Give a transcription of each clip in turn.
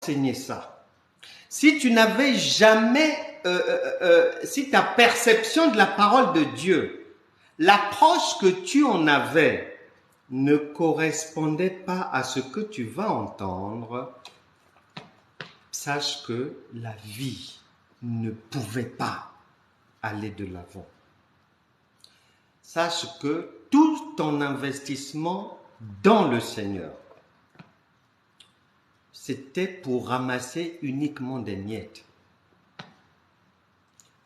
enseigné ça, si tu n'avais jamais, si ta perception de la parole de Dieu, l'approche que tu en avais ne correspondait pas à ce que tu vas entendre, sache que la vie ne pouvait pas aller de l'avant. Sache que tout ton investissement dans le Seigneur, c'était pour ramasser uniquement des miettes.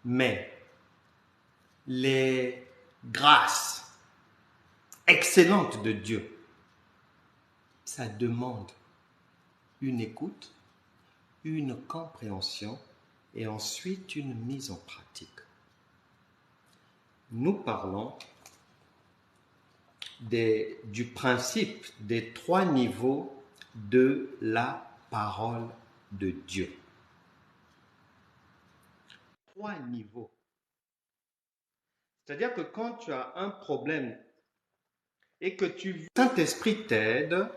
Mais les grâces excellentes de Dieu, ça demande une écoute, une compréhension et ensuite une mise en pratique. Nous parlons du principe des 3 niveaux de la parole de Dieu. 3 niveaux. C'est-à-dire que quand tu as un problème et que Saint-Esprit t'aide,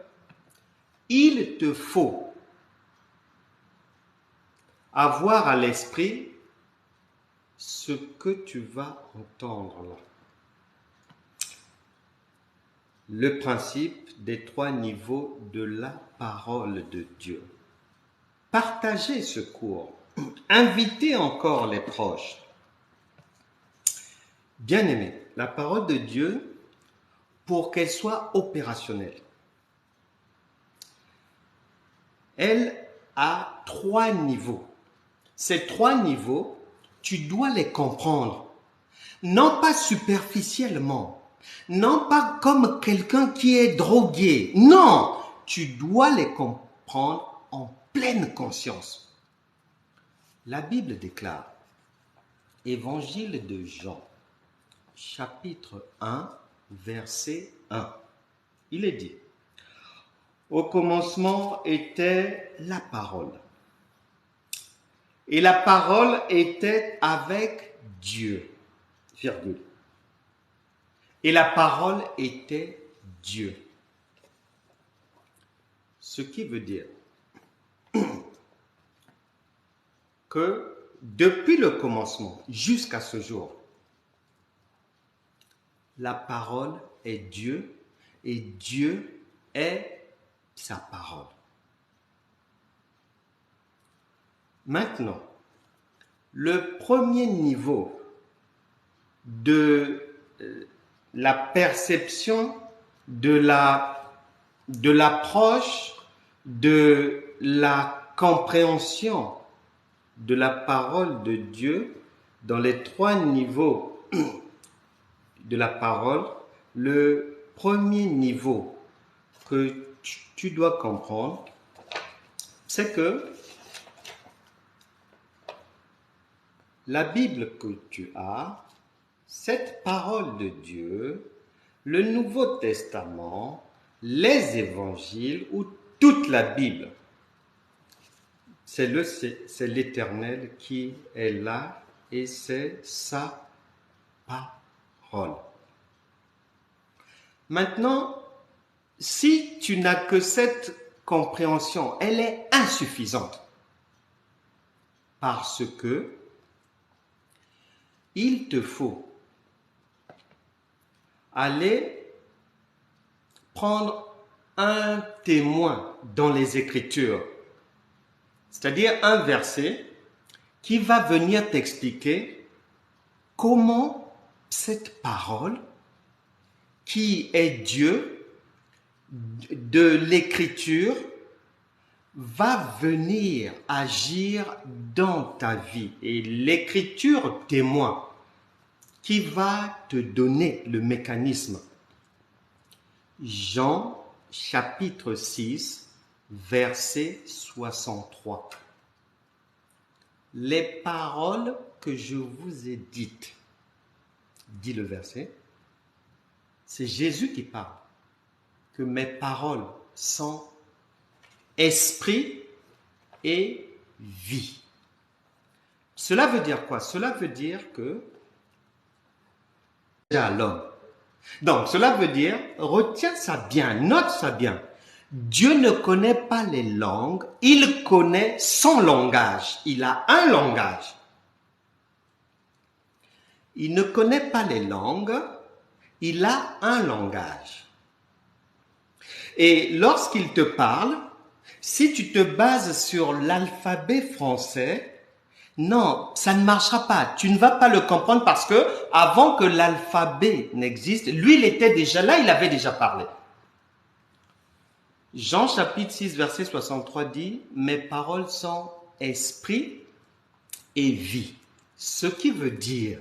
il te faut avoir à l'esprit ce que tu vas entendre là. Le principe des 3 niveaux de la parole de Dieu. Partagez ce cours. Invitez encore les proches. Bien-aimés, la parole de Dieu, pour qu'elle soit opérationnelle, elle a 3 niveaux. Ces 3 niveaux, tu dois les comprendre. Non pas superficiellement, non pas comme quelqu'un qui est drogué. Non, tu dois les comprendre en pleine conscience. La Bible déclare, Évangile de Jean, chapitre 1, verset 1. Il est dit, au commencement était la parole. Et la parole était avec Dieu, virgule. Et la parole était Dieu. Ce qui veut dire que depuis le commencement jusqu'à ce jour, la parole est Dieu et Dieu est sa parole. Maintenant, le premier niveau de la perception de l'approche, de la compréhension de la parole de Dieu dans les 3 niveaux de la parole, le premier niveau que tu dois comprendre, c'est que la Bible que tu as, cette parole de Dieu, le Nouveau Testament, les évangiles ou toute la Bible, c'est l'Éternel qui est là et c'est sa parole. Maintenant, si tu n'as que cette compréhension, elle est insuffisante parce que il te faut aller prendre un témoin dans les Écritures, c'est-à-dire un verset qui va venir t'expliquer comment cette parole, qui est Dieu, de l'Écriture, va venir agir dans ta vie. Et l'Écriture témoin qui va te donner le mécanisme. Jean chapitre 6, verset 63. Les paroles que je vous ai dites, dit le verset, c'est Jésus qui parle, que mes paroles sont esprit et vie. Cela veut dire quoi? Cela veut dire que à l'homme. Donc, cela veut dire, retiens ça bien, note ça bien. Dieu ne connaît pas les langues, il connaît son langage. Il a un langage. Il ne connaît pas les langues, il a un langage. Et lorsqu'il te parle, si tu te bases sur l'alphabet français, non, ça ne marchera pas. Tu ne vas pas le comprendre parce que avant que l'alphabet n'existe, lui, il était déjà là, il avait déjà parlé. Jean chapitre 6, verset 63 dit « Mes paroles sont esprit et vie ». Ce qui veut dire,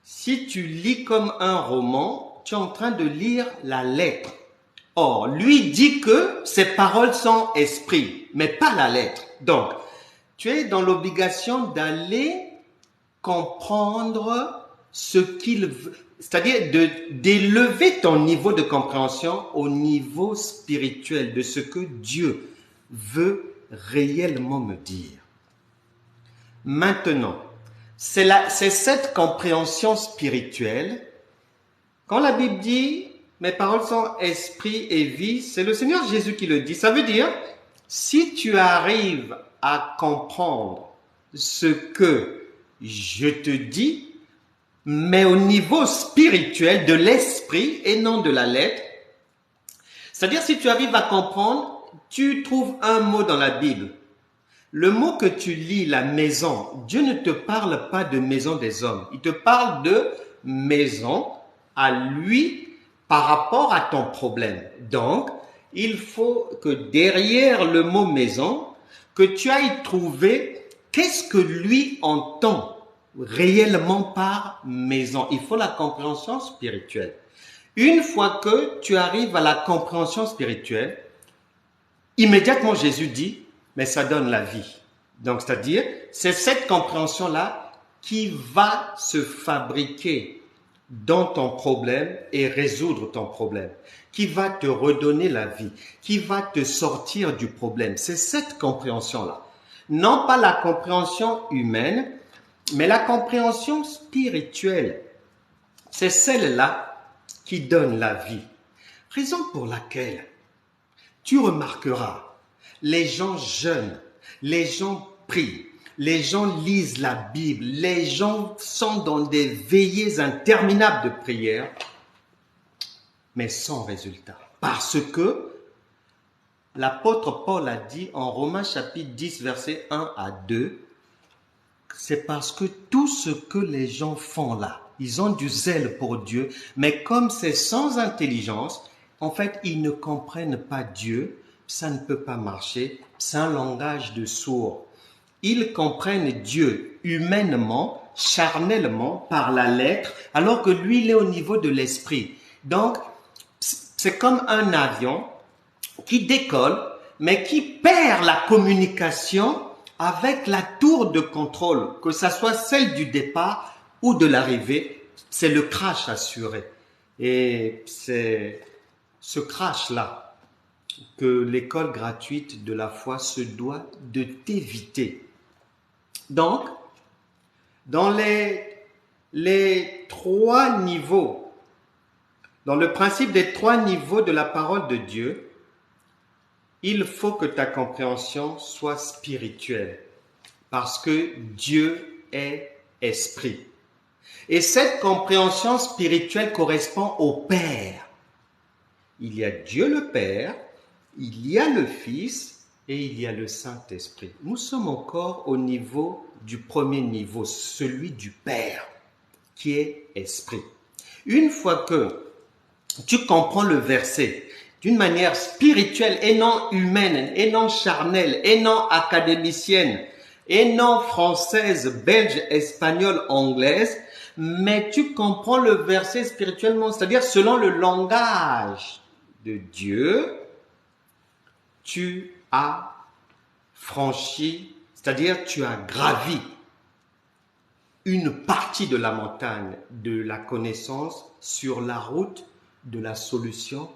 si tu lis comme un roman, tu es en train de lire la lettre. Or, lui dit que ses paroles sont esprit, mais pas la lettre. Donc, tu es dans l'obligation d'aller comprendre ce qu'il veut, c'est-à-dire d'élever ton niveau de compréhension au niveau spirituel de ce que Dieu veut réellement me dire. Maintenant, c'est cette compréhension spirituelle. Quand la Bible dit « Mes paroles sont esprit et vie », c'est le Seigneur Jésus qui le dit. Ça veut dire, si tu arrives à comprendre ce que je te dis, mais au niveau spirituel de l'esprit et non de la lettre, c'est-à-dire si tu arrives à comprendre, tu trouves un mot dans la Bible. Le mot que tu lis, la maison, Dieu ne te parle pas de maison des hommes. Il te parle de maison à lui par rapport à ton problème. Donc, il faut que derrière le mot maison, que tu ailles trouver qu'est-ce que lui entend réellement par maison. Il faut la compréhension spirituelle. Une fois que tu arrives à la compréhension spirituelle, immédiatement Jésus dit, mais ça donne la vie. Donc, c'est-à-dire, c'est cette compréhension-là qui va se fabriquer dans ton problème et résoudre ton problème, qui va te redonner la vie, qui va te sortir du problème. C'est cette compréhension-là. Non pas la compréhension humaine, mais la compréhension spirituelle. C'est celle-là qui donne la vie. Raison pour laquelle tu remarqueras, les gens jeûnent, les gens prient, les gens lisent la Bible, les gens sont dans des veillées interminables de prière, mais sans résultat. Parce que l'apôtre Paul a dit en Romains chapitre 10, versets 1 à 2, c'est parce que tout ce que les gens font là, ils ont du zèle pour Dieu, mais comme c'est sans intelligence, en fait, ils ne comprennent pas Dieu, ça ne peut pas marcher, c'est un langage de sourds. Ils comprennent Dieu humainement, charnellement, par la lettre, alors que lui, il est au niveau de l'esprit. Donc, c'est comme un avion qui décolle, mais qui perd la communication avec la tour de contrôle, que ce soit celle du départ ou de l'arrivée, c'est le crash assuré. Et c'est ce crash-là que l'école gratuite de la foi se doit de t'éviter. Donc, dans les trois niveaux, dans le principe des trois niveaux de la parole de Dieu, il faut que ta compréhension soit spirituelle, parce que Dieu est esprit. Et cette compréhension spirituelle correspond au Père. Il y a Dieu le Père, il y a le Fils et il y a le Saint-Esprit. Nous sommes encore au niveau du premier niveau, celui du Père, qui est esprit. Une fois que tu comprends le verset d'une manière spirituelle et non humaine, et non charnelle, et non académicienne, et non française, belge, espagnole, anglaise, mais tu comprends le verset spirituellement, c'est-à-dire selon le langage de Dieu, tu as franchi, c'est-à-dire tu as gravi une partie de la montagne de la connaissance sur la route de la solution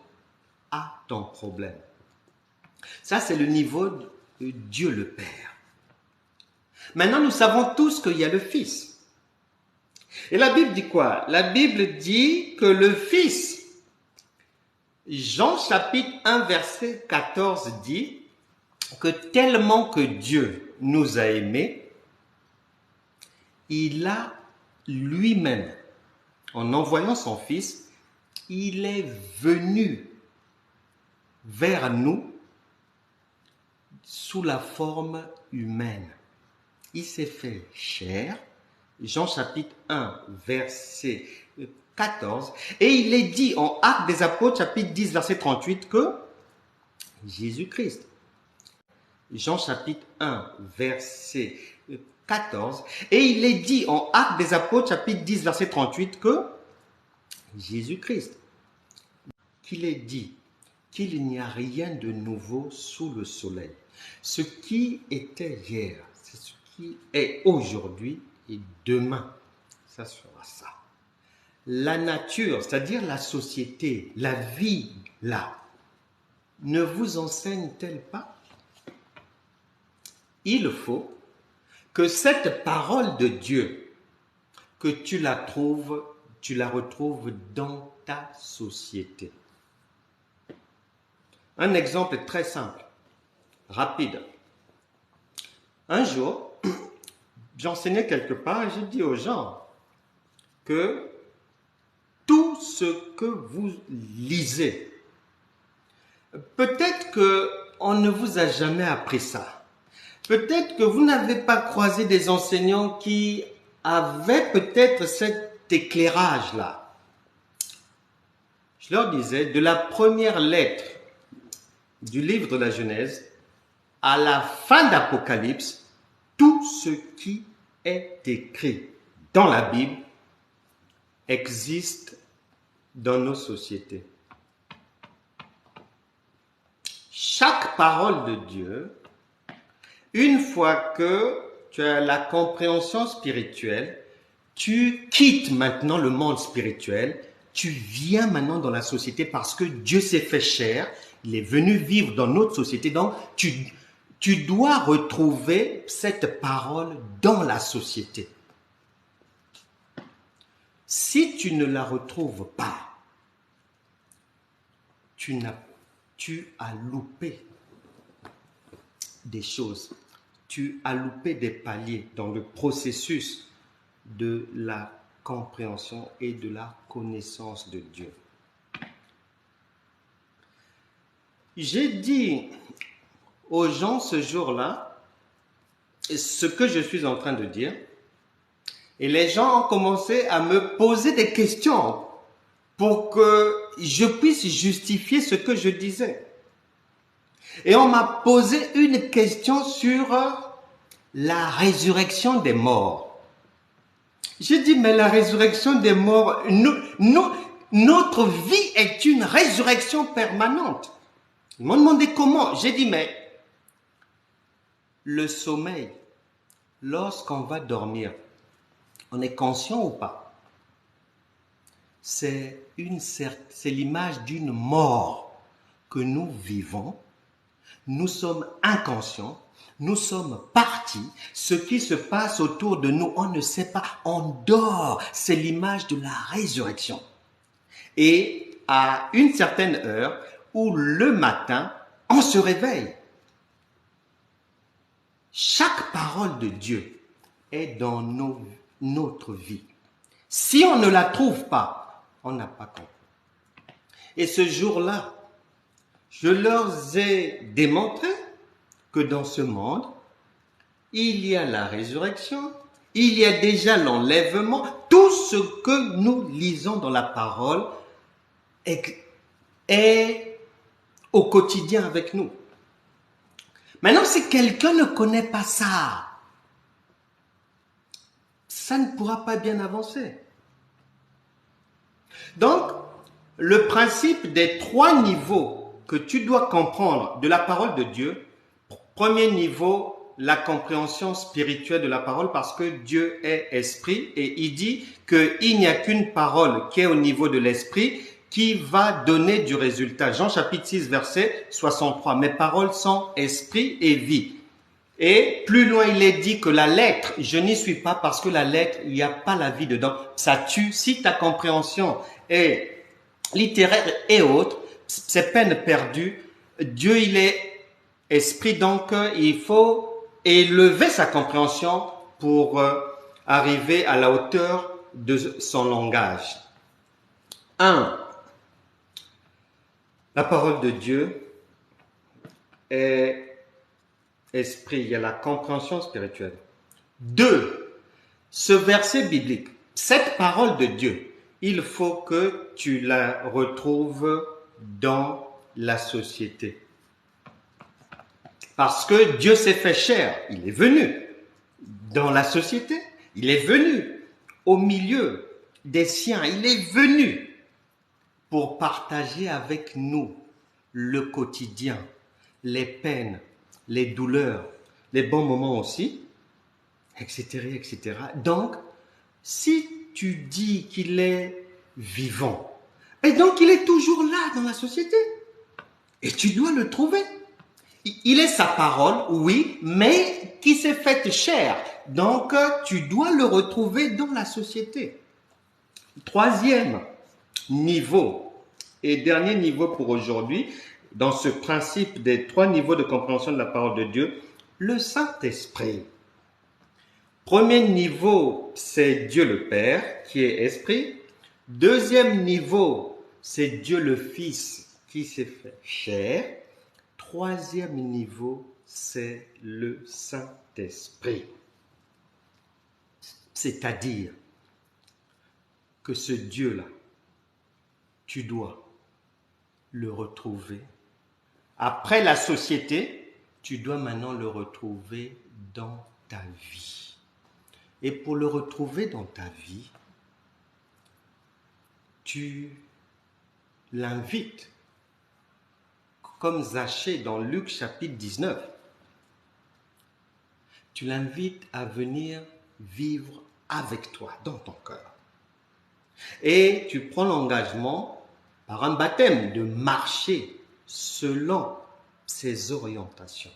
à ton problème. Ça, c'est le niveau de Dieu le Père. Maintenant, nous savons tous qu'il y a le Fils. Et la Bible dit quoi? La Bible dit que le Fils, Jean chapitre 1 verset 14 dit que tellement que Dieu nous a aimés, il a lui-même, en envoyant son Fils, il est venu vers nous sous la forme humaine. Il s'est fait chair, Jean chapitre 1 verset 14, et il est dit en Actes des Apôtres chapitre 10 verset 38 que Jésus-Christ, Jean chapitre 1 verset 14, et il est dit en Actes des Apôtres chapitre 10 verset 38 que Jésus-Christ, qu'il est dit qu'il n'y a rien de nouveau sous le soleil. Ce qui était hier, c'est ce qui est aujourd'hui et demain, ça sera ça. La nature, c'est-à-dire la société, la vie là, ne vous enseigne-t-elle pas? Il faut que cette parole de Dieu, que tu la retrouves dans ta société. Un exemple très simple, rapide. Un jour, j'enseignais quelque part et j'ai dit aux gens que tout ce que vous lisez, peut-être qu'on ne vous a jamais appris ça. Peut-être que vous n'avez pas croisé des enseignants qui avaient peut-être cet éclairage-là. Je leur disais, de la première lettre du livre de la Genèse à la fin d'Apocalypse, tout ce qui est écrit dans la Bible existe dans nos sociétés. Chaque parole de Dieu, une fois que tu as la compréhension spirituelle, tu quittes maintenant le monde spirituel, tu viens maintenant dans la société parce que Dieu s'est fait chair, il est venu vivre dans notre société, donc tu dois retrouver cette parole dans la société. Si tu ne la retrouves pas, tu as loupé des choses. Tu as loupé des paliers dans le processus de la compréhension et de la connaissance de Dieu. J'ai dit aux gens ce jour-là ce que je suis en train de dire et les gens ont commencé à me poser des questions pour que je puisse justifier ce que je disais. Et on m'a posé une question sur la résurrection des morts. J'ai dit, mais la résurrection des morts, notre vie est une résurrection permanente. Ils m'ont demandé comment. J'ai dit, mais le sommeil, lorsqu'on va dormir, on est conscient ou pas? C'est l'image d'une mort que nous vivons. Nous sommes inconscients, nous sommes partis. Ce qui se passe autour de nous, on ne sait pas, on dort. C'est l'image de la résurrection. Et à une certaine heure, où le matin, on se réveille. Chaque parole de Dieu est dans notre vie. Si on ne la trouve pas, on n'a pas compris. Et ce jour-là, je leur ai démontré que dans ce monde, il y a la résurrection, il y a déjà l'enlèvement. Tout ce que nous lisons dans la parole est au quotidien avec nous. Maintenant, si quelqu'un ne connaît pas ça, ça ne pourra pas bien avancer. Donc, le principe des 3 niveaux que tu dois comprendre de la parole de Dieu, premier niveau, la compréhension spirituelle de la parole, parce que Dieu est esprit et il dit qu'il n'y a qu'une parole qui est au niveau de l'esprit qui va donner du résultat. Jean chapitre 6 verset 63. Mes paroles sont esprit et vie. Et plus loin, il est dit que la lettre, je n'y suis pas parce que la lettre, il n'y a pas la vie dedans. Ça tue. Si ta compréhension est littéraire et autre, c'est peine perdue. Dieu, il est esprit, donc il faut élever sa compréhension pour arriver à la hauteur de son langage. 1. La parole de Dieu est esprit, il y a la compréhension spirituelle. 2. Ce verset biblique, cette parole de Dieu, il faut que tu la retrouves dans la société. Parce que Dieu s'est fait chair, il est venu dans la société, il est venu au milieu des siens, il est venu pour partager avec nous le quotidien, les peines, les douleurs, les bons moments aussi, etc., etc. Donc, si tu dis qu'il est vivant, et donc il est toujours là dans la société, et tu dois le trouver. Il est sa parole, oui, mais qui s'est faite chair. Donc, tu dois le retrouver dans la société. 3e niveau et dernier niveau pour aujourd'hui, dans ce principe des 3 niveaux de compréhension de la parole de Dieu, le Saint-Esprit. 1er niveau, c'est Dieu le Père qui est esprit. 2e niveau, c'est Dieu le Fils qui s'est fait chair. 3e niveau, c'est le Saint-Esprit. C'est-à-dire que ce Dieu-là, tu dois le retrouver. Après la société, tu dois maintenant le retrouver dans ta vie. Et pour le retrouver dans ta vie, tu l'invites, comme Zachée dans Luc chapitre 19. Tu l'invites à venir vivre avec toi, dans ton cœur. Et tu prends l'engagement, par un baptême, de marcher selon ses orientations.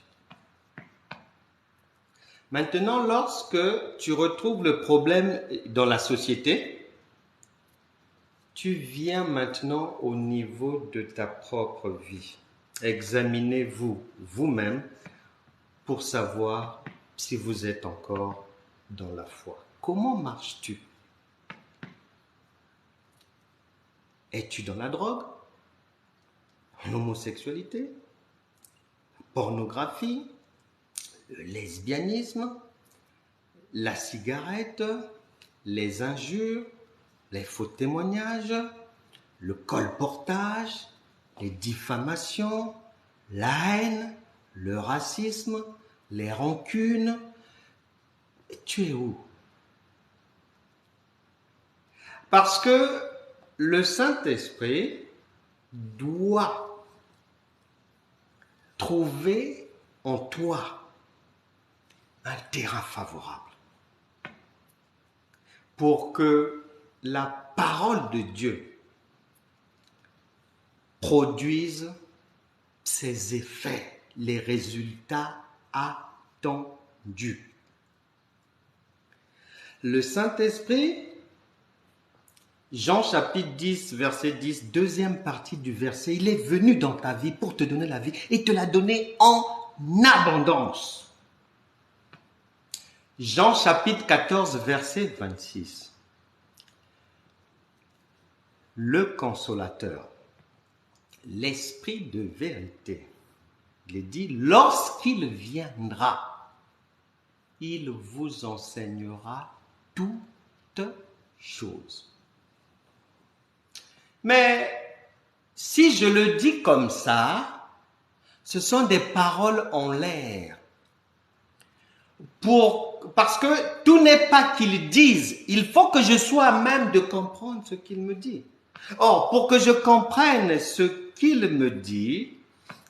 Maintenant, lorsque tu retrouves le problème dans la société, tu viens maintenant au niveau de ta propre vie. Examinez-vous vous-même pour savoir si vous êtes encore dans la foi. Comment marches-tu? Es-tu dans la drogue, l'homosexualité, la pornographie, le lesbianisme, la cigarette, les injures, les faux témoignages, le colportage, les diffamations, la haine, le racisme, les rancunes? Tu es où? Parce que le Saint-Esprit doit trouver en toi un terrain favorable pour que la parole de Dieu produise ses effets, les résultats attendus. Le Saint-Esprit, Jean chapitre 10, verset 10, 2e partie du verset, il est venu dans ta vie pour te donner la vie et te l'a donné en abondance. Jean chapitre 14, verset 26. Le consolateur, l'esprit de vérité, il est dit, lorsqu'il viendra, il vous enseignera toutes choses. Mais si je le dis comme ça, ce sont des paroles en l'air. Parce que tout n'est pas qu'ils disent. Il faut que je sois à même de comprendre ce qu'il me dit. Or, pour que je comprenne ce qu'il me dit,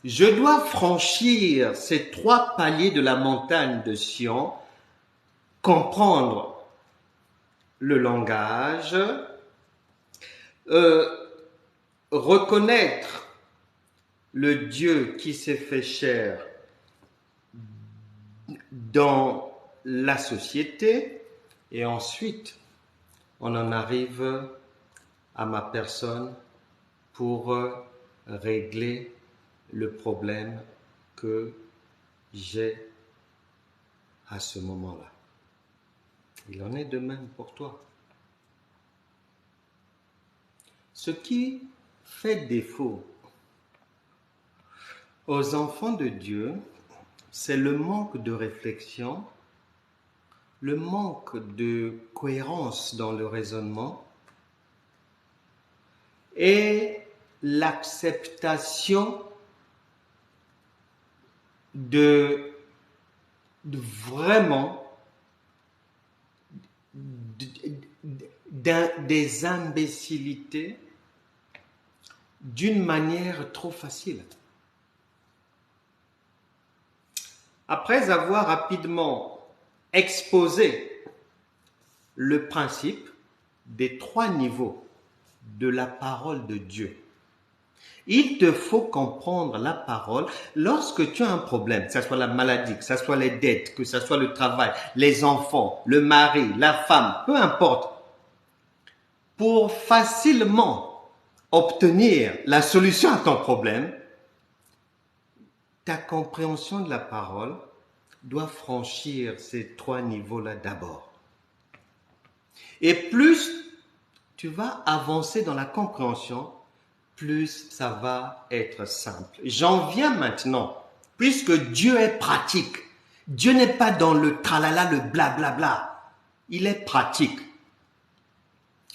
je dois franchir ces 3 paliers de la montagne de Sion, comprendre le langage, reconnaître le Dieu qui s'est fait chair dans la société, et ensuite on en arrive à ma personne pour régler le problème que j'ai à ce moment-là. Il en est de même pour toi. Ce qui fait défaut aux enfants de Dieu, c'est le manque de réflexion, le manque de cohérence dans le raisonnement et l'acceptation de vraiment des imbécilités d'une manière trop facile. Après avoir rapidement exposé le principe des 3 niveaux de la parole de Dieu, il te faut comprendre la parole lorsque tu as un problème, que ce soit la maladie, que ce soit les dettes, que ce soit le travail, les enfants, le mari, la femme, peu importe. Pour facilement obtenir la solution à ton problème, ta compréhension de la parole doit franchir ces 3 niveaux-là d'abord. Et plus tu vas avancer dans la compréhension, plus ça va être simple. J'en viens maintenant, puisque Dieu est pratique. Dieu n'est pas dans le tralala, le blablabla. Il est pratique.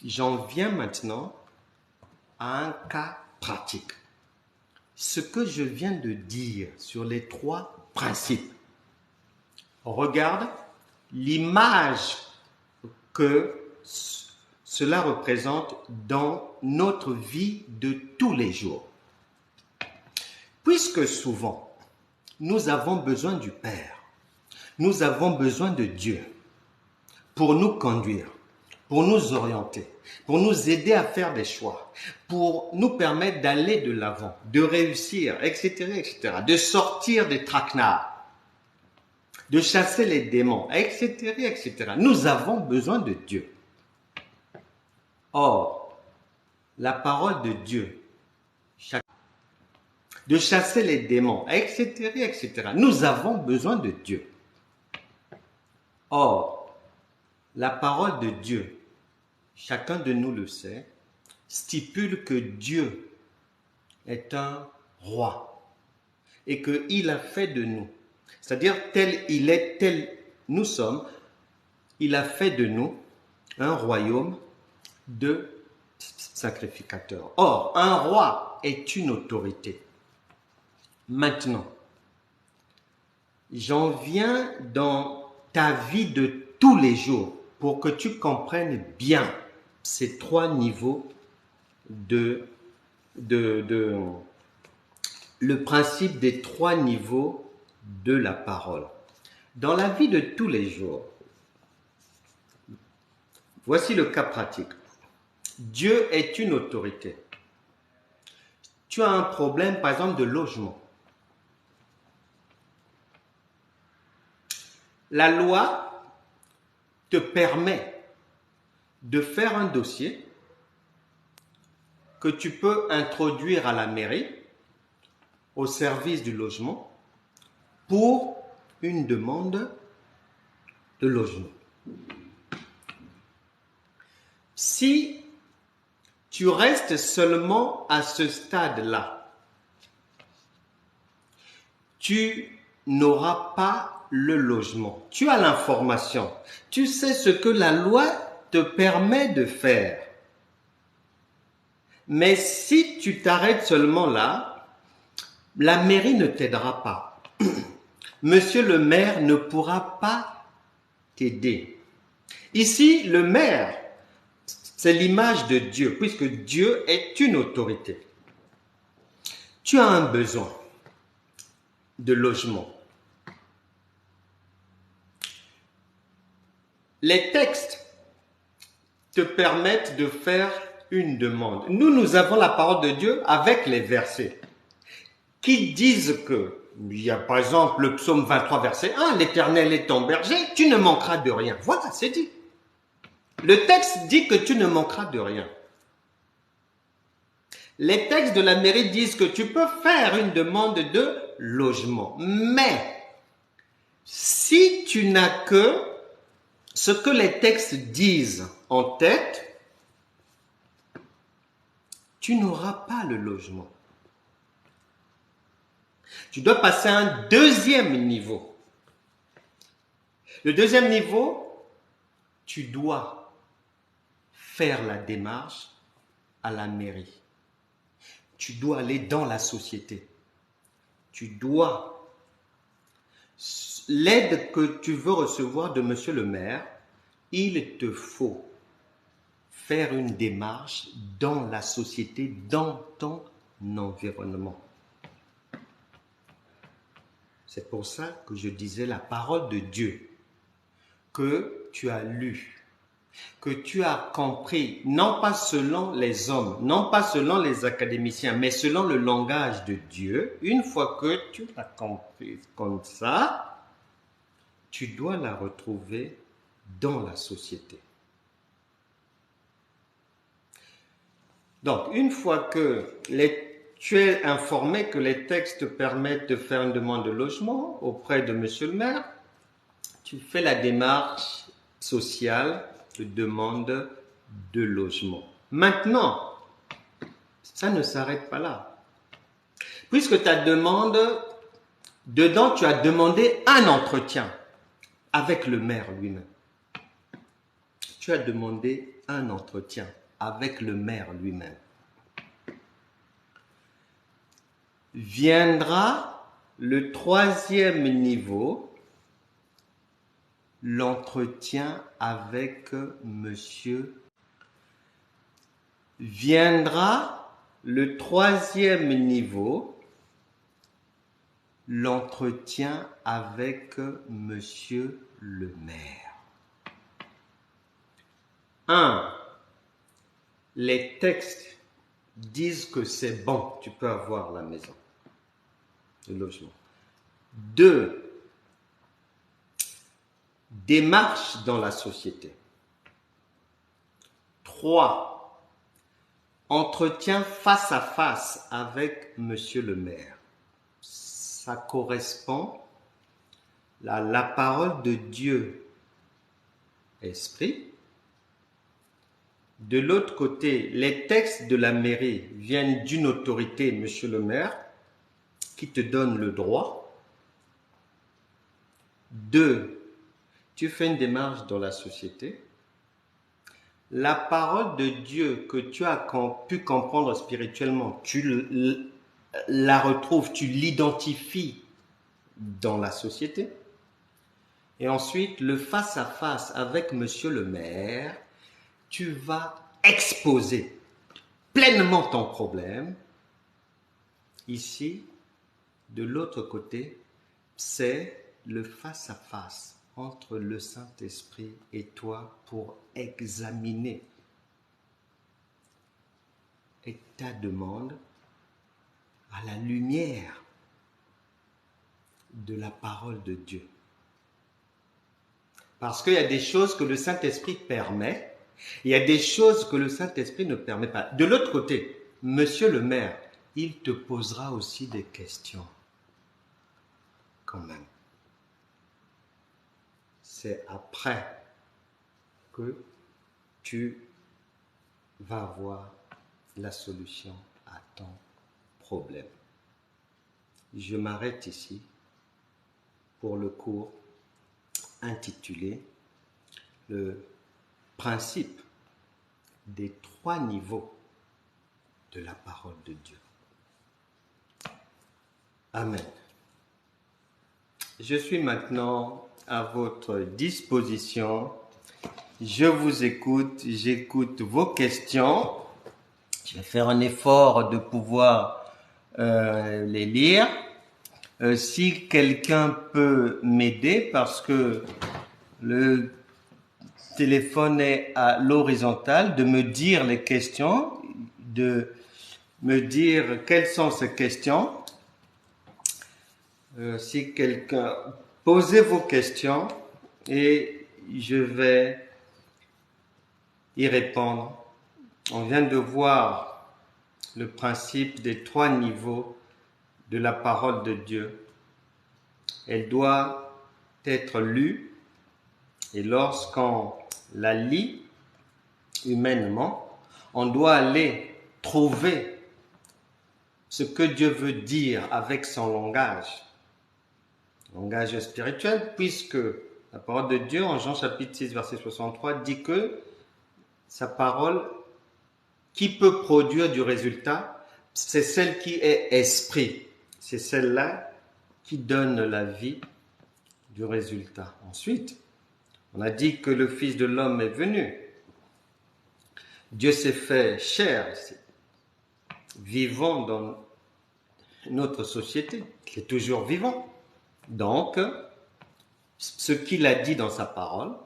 J'en viens maintenant à un cas pratique. Ce que je viens de dire sur les 3 principes, regarde l'image que cela représente dans notre vie de tous les jours. Puisque souvent, nous avons besoin du Père, nous avons besoin de Dieu pour nous conduire, pour nous orienter, pour nous aider à faire des choix, pour nous permettre d'aller de l'avant, de réussir, etc., etc., de sortir des traquenards, de chasser les démons, etc., etc. Nous avons besoin de Dieu. Or, la parole de Dieu, de chasser les démons, etc., etc. Nous avons besoin de Dieu. Or, la parole de Dieu, chacun de nous le sait, stipule que Dieu est un roi et qu'il a fait de nous, c'est-à-dire tel il est, tel nous sommes, il a fait de nous un royaume de sacrificateurs. Or, un roi est une autorité. Maintenant, j'en viens dans ta vie de tous les jours pour que tu comprennes bien ces 3 niveaux le principe des 3 niveaux de la parole. Dans la vie de tous les jours, voici le cas pratique. Dieu est une autorité. Tu as un problème, par exemple, de logement. La loi te permet de faire un dossier que tu peux introduire à la mairie, au service du logement, pour une demande de logement. Si tu restes seulement à ce stade-là, tu n'auras pas le logement. Tu as l'information. Tu sais ce que la loi te permet de faire. Mais si tu t'arrêtes seulement là, la mairie ne t'aidera pas. Monsieur le maire ne pourra pas t'aider. Ici, le maire, c'est l'image de Dieu, puisque Dieu est une autorité. Tu as un besoin de logement. Les textes te permettent de faire une demande. Nous avons la parole de Dieu avec les versets qui disent que, il y a par exemple le psaume 23, verset 1, l'Éternel est ton berger, tu ne manqueras de rien. Voilà, c'est dit. Le texte dit que tu ne manqueras de rien. Les textes de la mairie disent que tu peux faire une demande de logement. Mais si tu n'as que ce que les textes disent en tête, tu n'auras pas le logement. Tu dois passer à un deuxième niveau. Le deuxième niveau, tu dois faire la démarche à la mairie. Tu dois aller dans la société. Tu dois, l'aide que tu veux recevoir de monsieur le maire, il te faut faire une démarche dans la société, dans ton environnement. C'est pour ça que je disais la parole de Dieu que tu as lue, que tu as compris, non pas selon les hommes, non pas selon les académiciens, mais selon le langage de Dieu. Une fois que tu l'as compris comme ça, tu dois la retrouver dans la société. Donc, une fois que tu es informé que les textes permettent de faire une demande de logement auprès de monsieur le maire, tu fais la démarche sociale de demande de logement. Maintenant, ça ne s'arrête pas là. Puisque ta demande, dedans, tu as demandé un entretien avec le maire lui-même. Tu as demandé un entretien avec le maire lui-même. Viendra le troisième niveau, l'entretien avec monsieur. Viendra le troisième niveau, l'entretien avec monsieur le maire. 1. Les textes disent que c'est bon, tu peux avoir la maison, le logement. 2. Démarche dans la société. 3. Entretien face à face avec monsieur le maire. Ça correspond à la parole de Dieu, esprit. De l'autre côté, les textes de la mairie viennent d'une autorité, monsieur le maire, qui te donne le droit. 2. Tu fais une démarche dans la société. La parole de Dieu que tu as pu comprendre spirituellement, tu la retrouves, tu l'identifies dans la société. Et ensuite, le face-à-face avec monsieur le maire, tu vas exposer pleinement ton problème. Ici, de l'autre côté, c'est le face-à-face entre le Saint-Esprit et toi pour examiner et ta demande à la lumière de la parole de Dieu. Parce qu'il y a des choses que le Saint-Esprit permet, il y a des choses que le Saint-Esprit ne permet pas. De l'autre côté, monsieur le maire, il te posera aussi des questions. Quand même. C'est après que tu vas avoir la solution à ton problème. Je m'arrête ici pour le cours intitulé « Le principe des 3 niveaux de la parole de Dieu ». Amen. Je suis maintenant à votre disposition. Je vous écoute, j'écoute vos questions. Je vais faire un effort de pouvoir les lire. Si quelqu'un peut m'aider parce que le téléphone est à l'horizontale, de me dire les questions, de me dire quelles sont ces questions. Si quelqu'un... Posez vos questions et je vais y répondre. On vient de voir le principe des 3 niveaux de la parole de Dieu. Elle doit être lue, et lorsqu'on la lit humainement, on doit aller trouver ce que Dieu veut dire avec son langage spirituel, puisque la parole de Dieu en Jean chapitre 6 verset 63 dit que sa parole qui peut produire du résultat, c'est celle qui est esprit. C'est celle-là qui donne la vie du résultat. Ensuite, on a dit que le Fils de l'homme est venu. Dieu s'est fait chair, vivant dans notre société. Il est toujours vivant. Donc, ce qu'il a dit dans sa parole,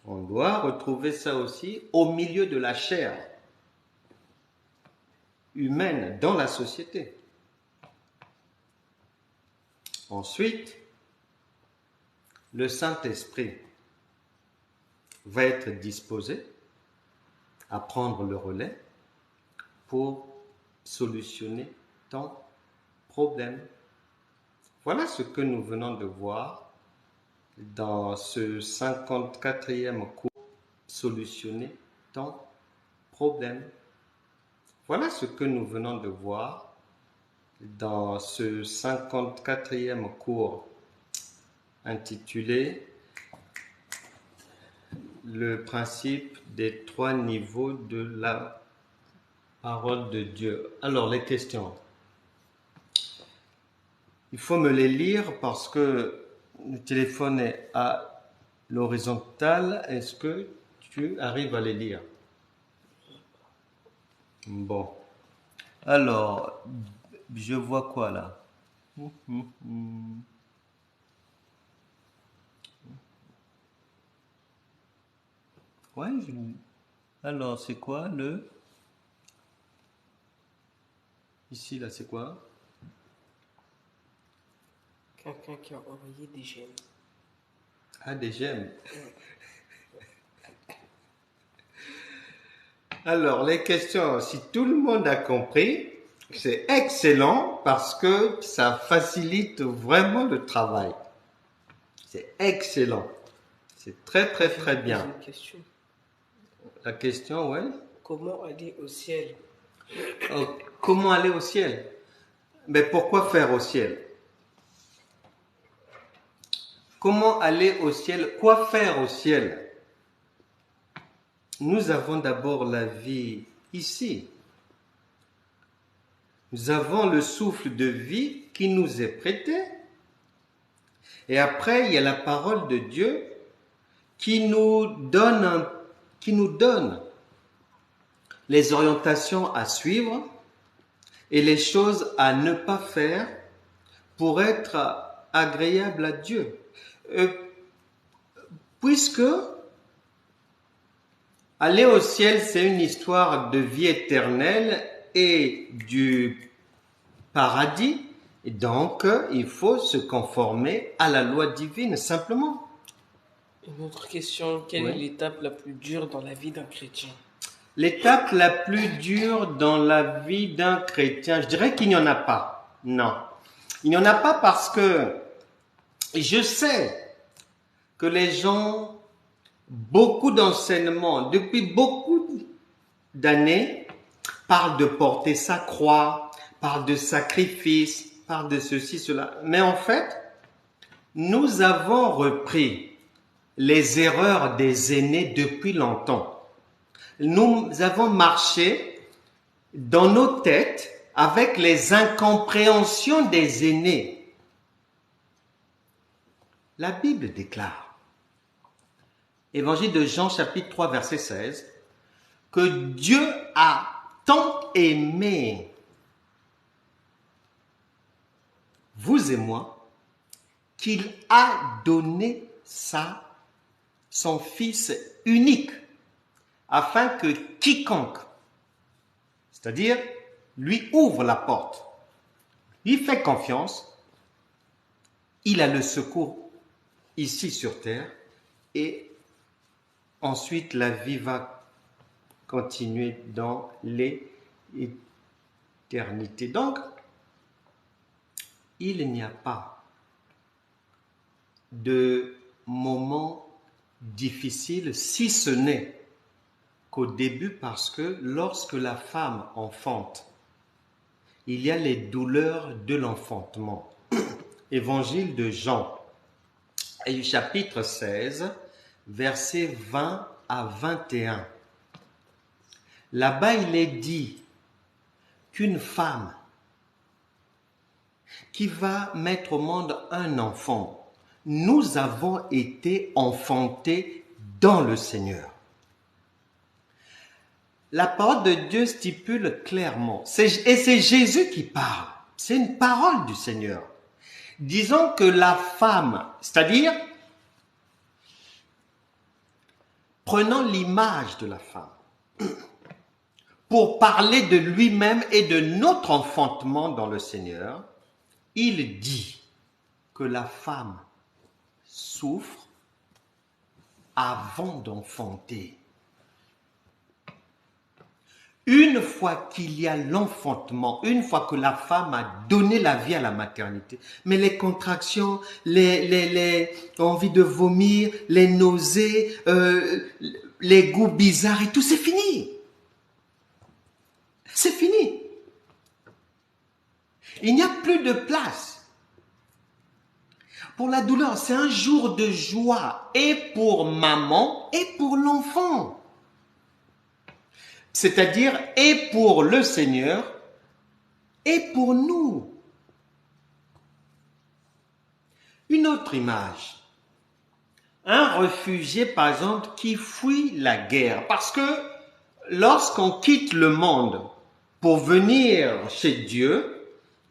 on doit retrouver ça aussi au milieu de la chair humaine dans la société. Ensuite, le Saint-Esprit va être disposé à prendre le relais pour solutionner ton problème. Voilà ce que nous venons de voir dans ce 54e cours, solutionner ton problème. Voilà ce que nous venons de voir dans ce 54e cours intitulé le principe des 3 niveaux de la parole de Dieu. Alors, les questions. Il faut me les lire parce que le téléphone est à l'horizontale. Est-ce que tu arrives à les lire? Bon. Alors, je vois quoi là? Ouais, alors c'est quoi le... Ici là, c'est quoi? Quelqu'un qui a envoyé des gemmes. Ah, des gemmes. Alors, les questions, si tout le monde a compris, c'est excellent parce que ça facilite vraiment le travail. C'est excellent. C'est très, très, très bien. Une question. La question, ouais. Comment aller au ciel? Oh, comment aller au ciel? Mais pourquoi faire au ciel? Comment aller au ciel? Quoi faire au ciel? Nous avons d'abord la vie ici. Nous avons le souffle de vie qui nous est prêté. Et après, il y a la parole de Dieu qui nous donne les orientations à suivre et les choses à ne pas faire pour être agréable à Dieu. Puisque aller au ciel, c'est une histoire de vie éternelle et du paradis, et donc il faut se conformer à la loi divine, simplement. Une autre question, quelle est l'étape la plus dure dans la vie d'un chrétien? L'étape la plus dure dans la vie d'un chrétien, je dirais qu'il n'y en a pas. Non. Il n'y en a pas parce que je sais que les gens, beaucoup d'enseignements, depuis beaucoup d'années, parlent de porter sa croix, parlent de sacrifice, parlent de ceci, cela. Mais en fait, nous avons repris les erreurs des aînés depuis longtemps. Nous avons marché dans nos têtes avec les incompréhensions des aînés. La Bible déclare, Évangile de Jean chapitre 3 verset 16, que Dieu a tant aimé vous et moi qu'il a donné son Fils unique afin que quiconque, c'est-à-dire lui ouvre la porte, lui fait confiance, il a le secours ici sur terre et ensuite la vie va continuer dans l'éternité. maternité. Donc, il n'y a pas de moment difficile, si ce n'est qu'au début, parce que lorsque la femme enfante, il y a les douleurs de l'enfantement. Évangile de Jean, chapitre 16, versets 20 à 21. Là-bas, il est dit qu'une femme qui va mettre au monde un enfant, nous avons été enfantés dans le Seigneur. La parole de Dieu stipule clairement, et c'est Jésus qui parle, c'est une parole du Seigneur. Disons que la femme, c'est-à-dire, prenons l'image de la femme, pour parler de lui-même et de notre enfantement dans le Seigneur, il dit que la femme souffre avant d'enfanter. Une fois qu'il y a l'enfantement, une fois que la femme a donné la vie à la maternité, mais les contractions, les envies de vomir, les nausées, les goûts bizarres et tout, c'est fini. C'est fini. Il n'y a plus de place pour la douleur. C'est un jour de joie et pour maman et pour l'enfant. C'est-à-dire et pour le Seigneur et pour nous. Une autre image. Un réfugié, par exemple, qui fuit la guerre. Parce que lorsqu'on quitte le monde pour venir chez Dieu,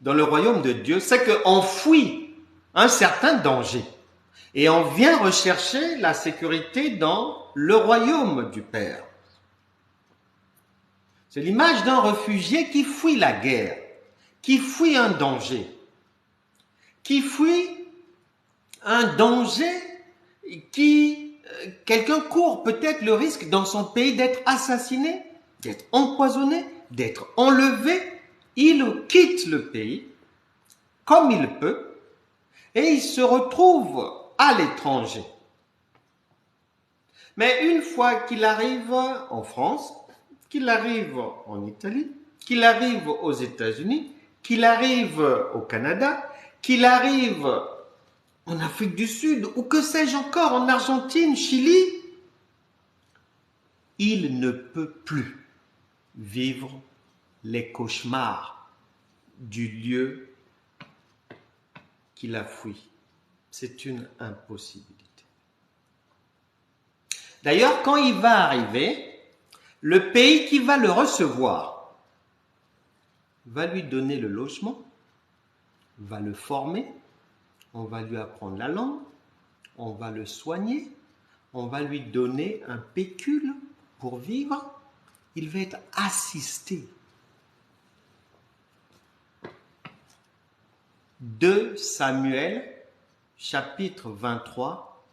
dans le royaume de Dieu, c'est qu'on fuit un certain danger. Et on vient rechercher la sécurité dans le royaume du Père. C'est l'image d'un réfugié qui fuit la guerre, qui fuit un danger, qui fuit un danger quelqu'un court peut-être le risque dans son pays d'être assassiné, d'être empoisonné, d'être enlevé. Il quitte le pays comme il peut et il se retrouve à l'étranger. Mais une fois qu'il arrive en France, qu'il arrive en Italie, qu'il arrive aux États-Unis, qu'il arrive au Canada, qu'il arrive en Afrique du Sud, ou que sais-je encore, en Argentine, Chili, il ne peut plus vivre les cauchemars du lieu qu'il a fui. C'est une impossibilité. D'ailleurs, quand il va arriver, le pays qui va le recevoir va lui donner le logement, va le former, on va lui apprendre la langue, on va le soigner, on va lui donner un pécule pour vivre, il va être assisté. 2 Samuel, chapitre 23,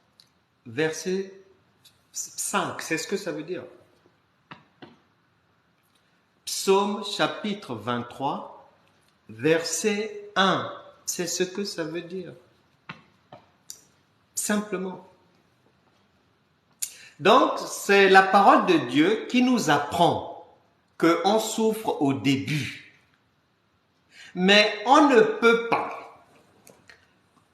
verset 5, c'est ce que ça veut dire. Psaume chapitre 23, verset 1, c'est ce que ça veut dire. Simplement. Donc, c'est la parole de Dieu qui nous apprend qu'on souffre au début. Mais on ne peut pas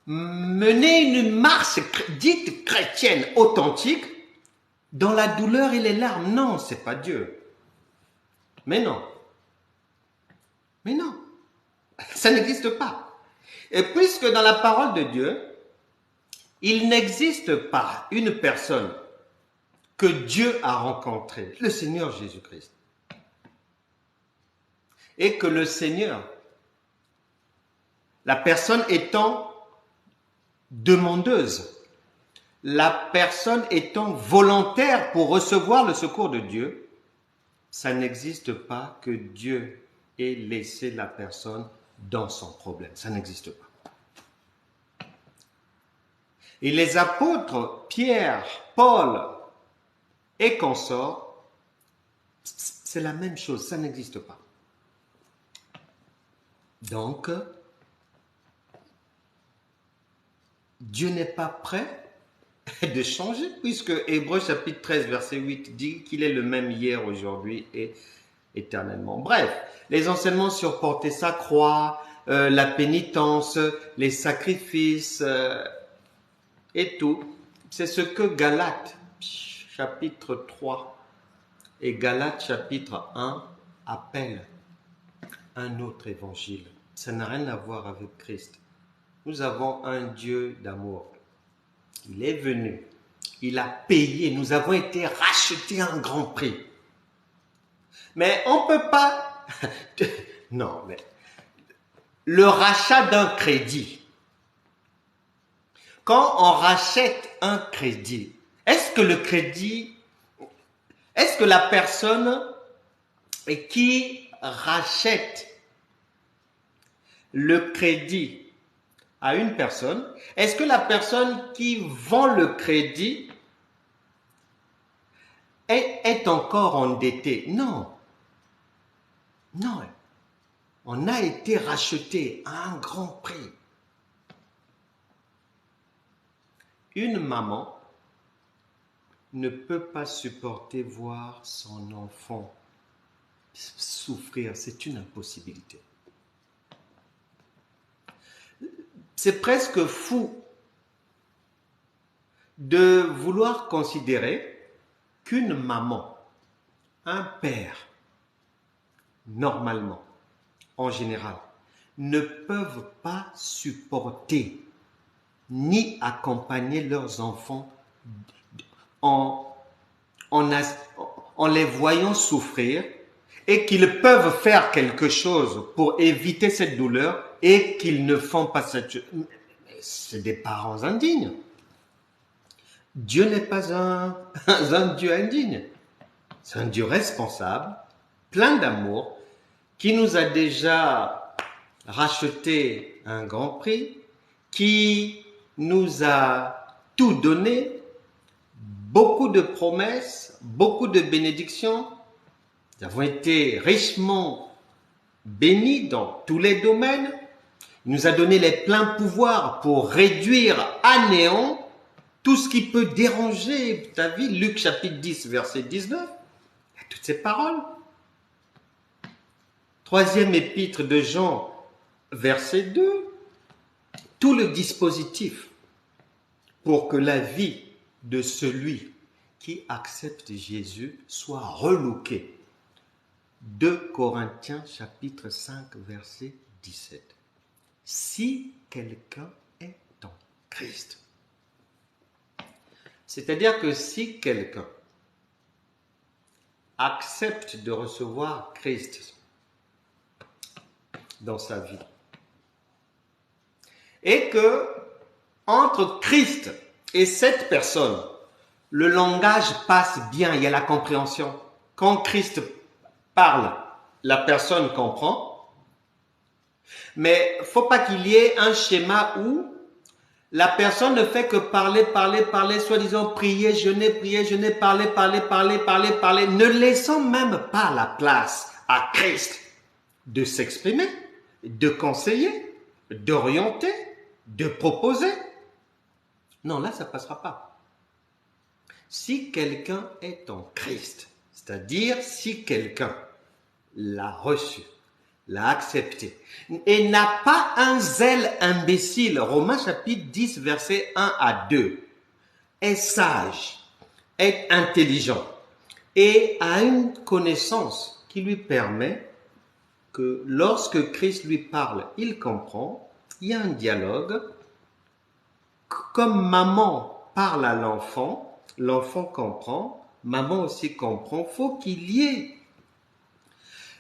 mener une marche dite chrétienne authentique dans la douleur et les larmes. Non, c'est pas Dieu. Mais non. Mais non. Ça n'existe pas. Et puisque dans la parole de Dieu, il n'existe pas une personne que Dieu a rencontrée, le Seigneur Jésus-Christ. Et que le Seigneur, la personne étant demandeuse, la personne étant volontaire pour recevoir le secours de Dieu, ça n'existe pas que Dieu ait laissé la personne dans son problème. Ça n'existe pas. Et les apôtres, Pierre, Paul et consorts, c'est la même chose, ça n'existe pas. Donc, Dieu n'est pas prêt de changer, puisque Hébreux chapitre 13, verset 8 dit qu'il est le même hier, aujourd'hui et éternellement. Bref, les enseignements sur porter sa croix, la pénitence, les sacrifices et tout, c'est ce que Galates chapitre 3 et Galates chapitre 1 appellent un autre évangile. Ça n'a rien à voir avec Christ. Nous avons un Dieu d'amour. Il est venu, il a payé, nous avons été rachetés à un grand prix. Mais on ne peut pas... Non, mais le rachat d'un crédit. Quand on rachète un crédit, est-ce que la personne qui rachète le crédit à une personne, est-ce que la personne qui vend le crédit est encore endettée? Non. Non. On a été racheté à un grand prix. Une maman ne peut pas supporter voir son enfant souffrir. C'est une impossibilité. C'est presque fou de vouloir considérer qu'une maman, un père, normalement, en général, ne peuvent pas supporter ni accompagner leurs enfants en les voyant souffrir et qu'ils peuvent faire quelque chose pour éviter cette douleur et qu'ils ne font pas cette chose. C'est des parents indignes. Dieu n'est pas un Dieu indigne. C'est un Dieu responsable, plein d'amour, qui nous a déjà racheté un grand prix, qui nous a tout donné, beaucoup de promesses, beaucoup de bénédictions. Nous avons été richement bénis dans tous les domaines. Il nous a donné les pleins pouvoirs pour réduire à néant tout ce qui peut déranger ta vie. Luc chapitre 10, verset 19. Il y a toutes ces paroles. Troisième épître de Jean, verset 2. Tout le dispositif pour que la vie de celui qui accepte Jésus soit relookée. 2 Corinthiens chapitre 5, verset 17. Si quelqu'un est en Christ. C'est-à-dire que si quelqu'un accepte de recevoir Christ dans sa vie et que entre Christ et cette personne, le langage passe bien, il y a la compréhension. Quand Christ parle, la personne comprend. Mais il ne faut pas qu'il y ait un schéma où la personne ne fait que parler, soi-disant prier, jeûner, parler, ne laissant même pas la place à Christ de s'exprimer, de conseiller, d'orienter, de proposer. Non, là, ça ne passera pas. Si quelqu'un est en Christ, c'est-à-dire si quelqu'un l'a reçu, l'a accepté, et n'a pas un zèle imbécile, Romains chapitre 10, versets 1 à 2, est sage, est intelligent, et a une connaissance qui lui permet que lorsque Christ lui parle, il comprend, il y a un dialogue, comme maman parle à l'enfant, l'enfant comprend, maman aussi comprend, il faut qu'il y ait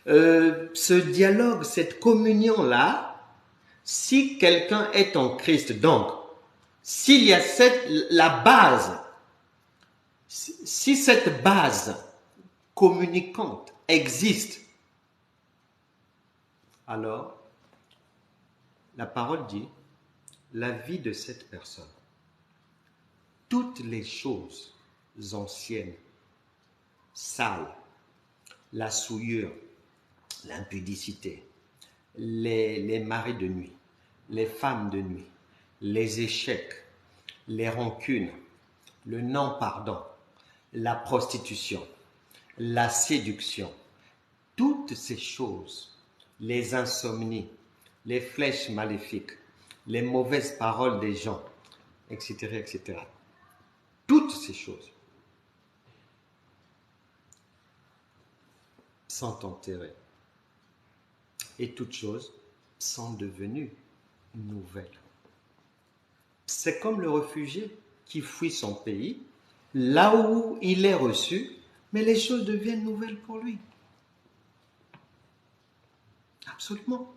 ce dialogue, cette communion-là, si quelqu'un est en Christ. Donc, s'il y a la base, si cette base communicante existe, alors, la parole dit, la vie de cette personne, toutes les choses anciennes, sales, la souillure, l'impudicité, les maris de nuit, les femmes de nuit, les échecs, les rancunes, le non-pardon, la prostitution, la séduction, toutes ces choses, les insomnies, les flèches maléfiques, les mauvaises paroles des gens, etc., etc. Toutes ces choses sont enterrées. Et toutes choses sont devenues nouvelles. C'est comme le réfugié qui fuit son pays, là où il est reçu, mais les choses deviennent nouvelles pour lui. Absolument.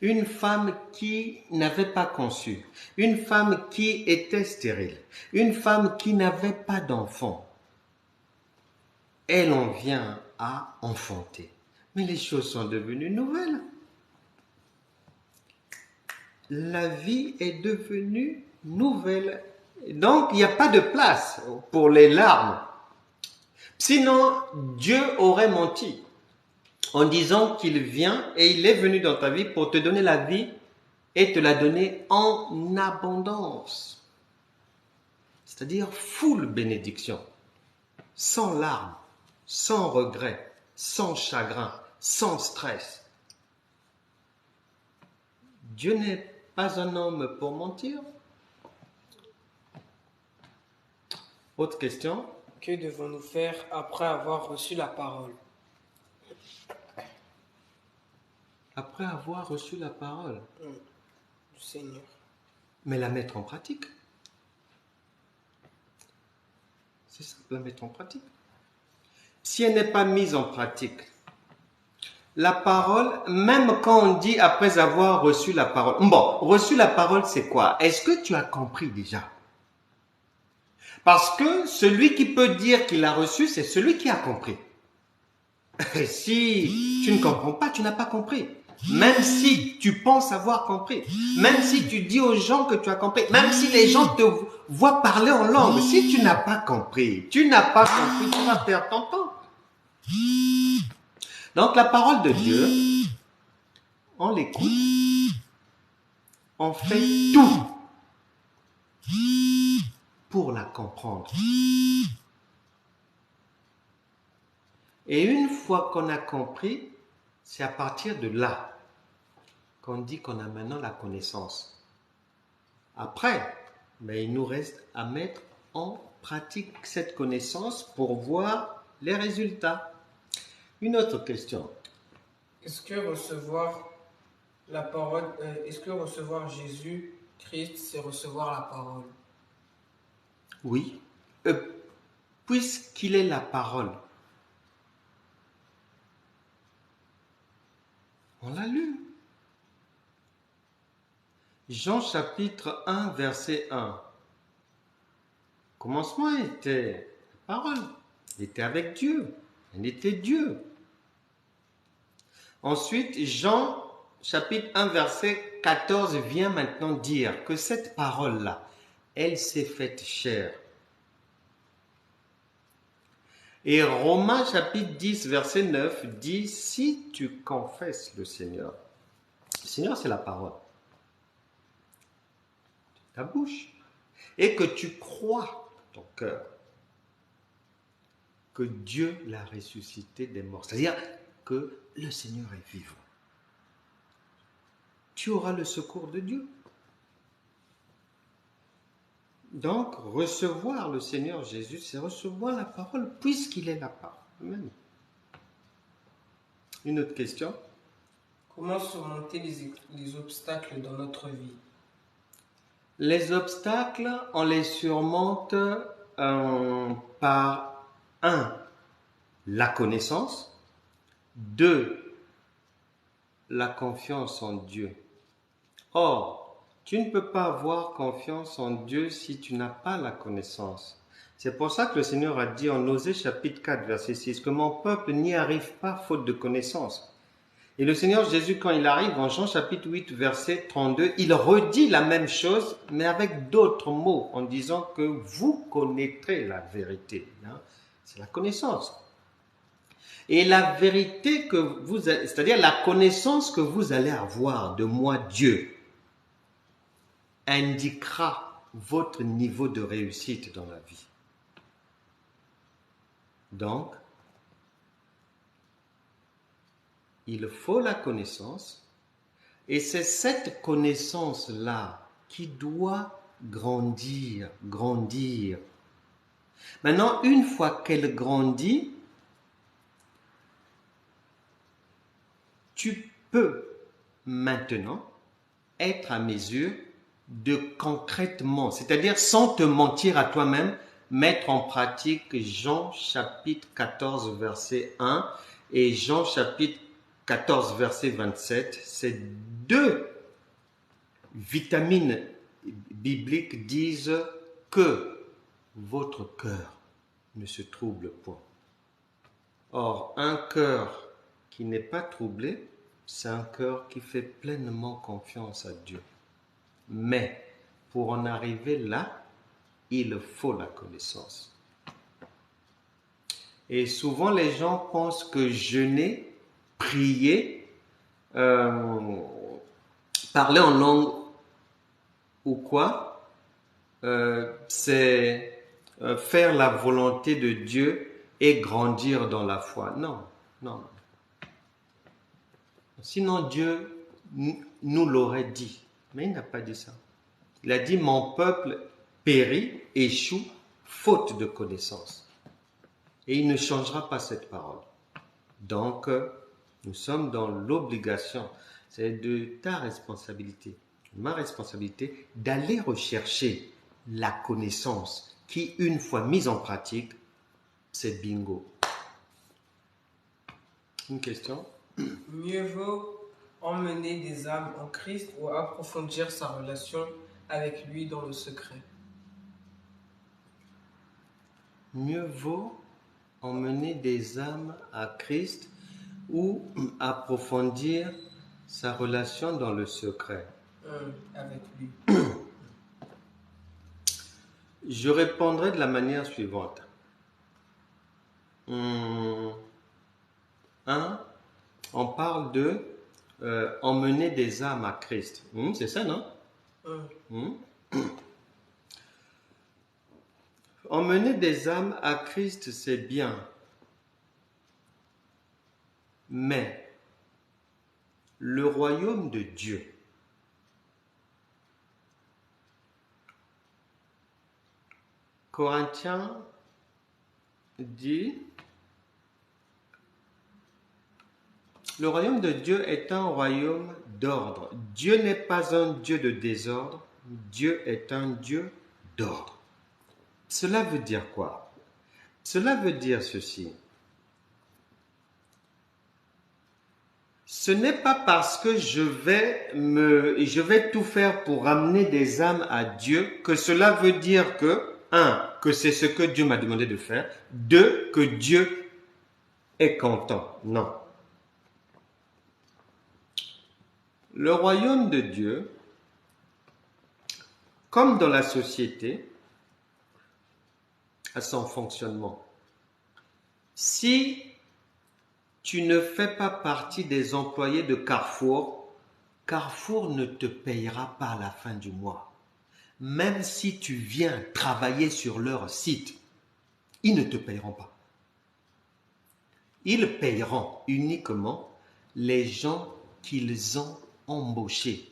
Une femme qui n'avait pas conçu, une femme qui était stérile, une femme qui n'avait pas d'enfant, elle en vient à enfanter. Mais les choses sont devenues nouvelles. La vie est devenue nouvelle. Donc, il n'y a pas de place pour les larmes. Sinon, Dieu aurait menti en disant qu'il vient et il est venu dans ta vie pour te donner la vie et te la donner en abondance. C'est-à-dire full bénédiction, sans larmes, sans regret, sans chagrin, sans stress. Dieu n'est pas un homme pour mentir. Autre question? Que devons-nous faire après avoir reçu la parole? Après avoir reçu la parole du Seigneur. Mais la mettre en pratique. C'est ça, la mettre en pratique. Si elle n'est pas mise en pratique, la parole, même quand on dit après avoir reçu la parole, bon, reçu la parole, c'est quoi? Est-ce que tu as compris déjà? Parce que celui qui peut dire qu'il a reçu, c'est celui qui a compris. Et si tu ne comprends pas, tu n'as pas compris. Même si tu penses avoir compris, même si tu dis aux gens que tu as compris, même si les gens te voient parler en langue, si tu n'as pas compris, tu vas perdre ton temps. Donc la parole de Dieu, on l'écoute, on fait tout pour la comprendre. Et une fois qu'on a compris, c'est à partir de là qu'on dit qu'on a maintenant la connaissance. Après, mais il nous reste à mettre en pratique cette connaissance pour voir les résultats. Une autre question. Est-ce que recevoir la parole, est-ce que recevoir Jésus-Christ, c'est recevoir la parole? Oui. Puisqu'il est la parole, on l'a lu. Jean chapitre 1, verset 1. Au commencement était la parole. Il était avec Dieu. Il était Dieu. Ensuite, Jean chapitre 1, verset 14 vient maintenant dire que cette parole-là, elle s'est faite chair. Et Romains chapitre 10, verset 9 dit, si tu confesses le Seigneur c'est la parole, ta bouche, et que tu crois dans ton cœur que Dieu l'a ressuscité des morts, c'est-à-dire que le Seigneur est vivant, tu auras le secours de Dieu. Donc, recevoir le Seigneur Jésus, c'est recevoir la parole, puisqu'il est la parole. Amen. Une autre question? Comment surmonter les obstacles dans notre vie? Les obstacles, on les surmonte par 1, la connaissance, 2, la confiance en Dieu. Or, tu ne peux pas avoir confiance en Dieu si tu n'as pas la connaissance. C'est pour ça que le Seigneur a dit en Osée chapitre 4, verset 6, que mon peuple n'y arrive pas faute de connaissance. Et le Seigneur Jésus, quand il arrive en Jean chapitre 8, verset 32, il redit la même chose, mais avec d'autres mots, en disant que vous connaîtrez la vérité. C'est la connaissance. Et la vérité que vous, c'est-à-dire la connaissance que vous allez avoir de moi, Dieu, indiquera votre niveau de réussite dans la vie. Donc, il faut la connaissance, et c'est cette connaissance-là qui doit grandir. Maintenant, une fois qu'elle grandit, tu peux maintenant être à mesure de concrètement, c'est-à-dire sans te mentir à toi-même, mettre en pratique Jean chapitre 14 verset 1 et Jean chapitre 14 verset 27. Ces deux vitamines bibliques disent que votre cœur ne se trouble point. Or, un cœur qui n'est pas troublé, c'est un cœur qui fait pleinement confiance à Dieu. Mais pour en arriver là, il faut la connaissance. Et souvent, les gens pensent que jeûner, prier, parler en langue ou quoi, c'est faire la volonté de Dieu et grandir dans la foi. Non. Sinon, Dieu nous l'aurait dit. Mais il n'a pas dit ça. Il a dit, mon peuple périt, échoue, faute de connaissance. Et il ne changera pas cette parole. Donc, nous sommes dans l'obligation, c'est de ta responsabilité, ma responsabilité, d'aller rechercher la connaissance qui, une fois mise en pratique, c'est bingo. Une question? Mieux vaut emmener des âmes en Christ ou approfondir sa relation avec lui dans le secret. Mieux vaut emmener des âmes à Christ ou approfondir sa relation dans le secret. Avec lui. Je répondrai de la manière suivante. 1. On parle de emmener des âmes à Christ. C'est ça, non? Emmener des âmes à Christ, c'est bien. Mais le royaume de Dieu, Corinthiens dit, le royaume de Dieu est un royaume d'ordre. Dieu n'est pas un Dieu de désordre, Dieu est un Dieu d'ordre. Cela veut dire quoi? Cela veut dire ceci. Ce n'est pas parce que je vais tout faire pour ramener des âmes à Dieu que cela veut dire que, 1, que c'est ce que Dieu m'a demandé de faire, 2, que Dieu est content. Non. Le royaume de Dieu, comme dans la société, a son fonctionnement. Si tu ne fais pas partie des employés de Carrefour, Carrefour ne te payera pas à la fin du mois. Même si tu viens travailler sur leur site, ils ne te payeront pas. Ils payeront uniquement les gens qu'ils ont embauchés.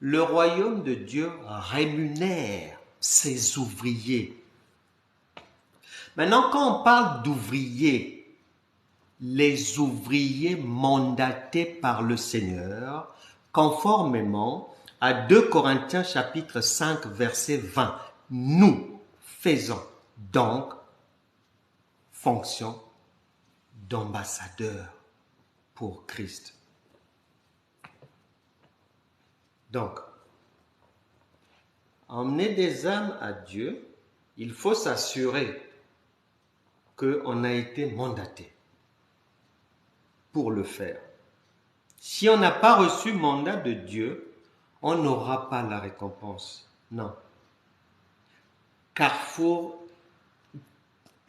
Le royaume de Dieu rémunère ses ouvriers. Maintenant, quand on parle d'ouvriers, les ouvriers mandatés par le Seigneur, conformément à 2 Corinthiens chapitre 5 verset 20. Nous faisons donc fonction d'ambassadeurs pour Christ. Donc, emmener des âmes à Dieu, il faut s'assurer qu'on a été mandaté pour le faire. Si on n'a pas reçu mandat de Dieu, on n'aura pas la récompense. Non. Carrefour,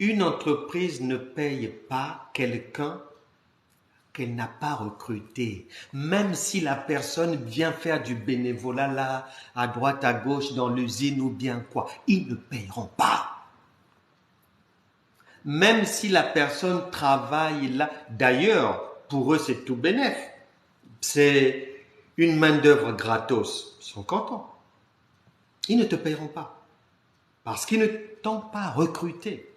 Une entreprise ne paye pas quelqu'un qu'elle n'a pas recruté. Même si la personne vient faire du bénévolat là, à droite, à gauche, dans l'usine ou bien quoi, ils ne payeront pas. Même si la personne travaille là, d'ailleurs, pour eux c'est tout bénef. C'est une main d'œuvre gratos. Ils sont contents. Ils ne te payeront pas. Parce qu'ils ne t'ont pas recruté.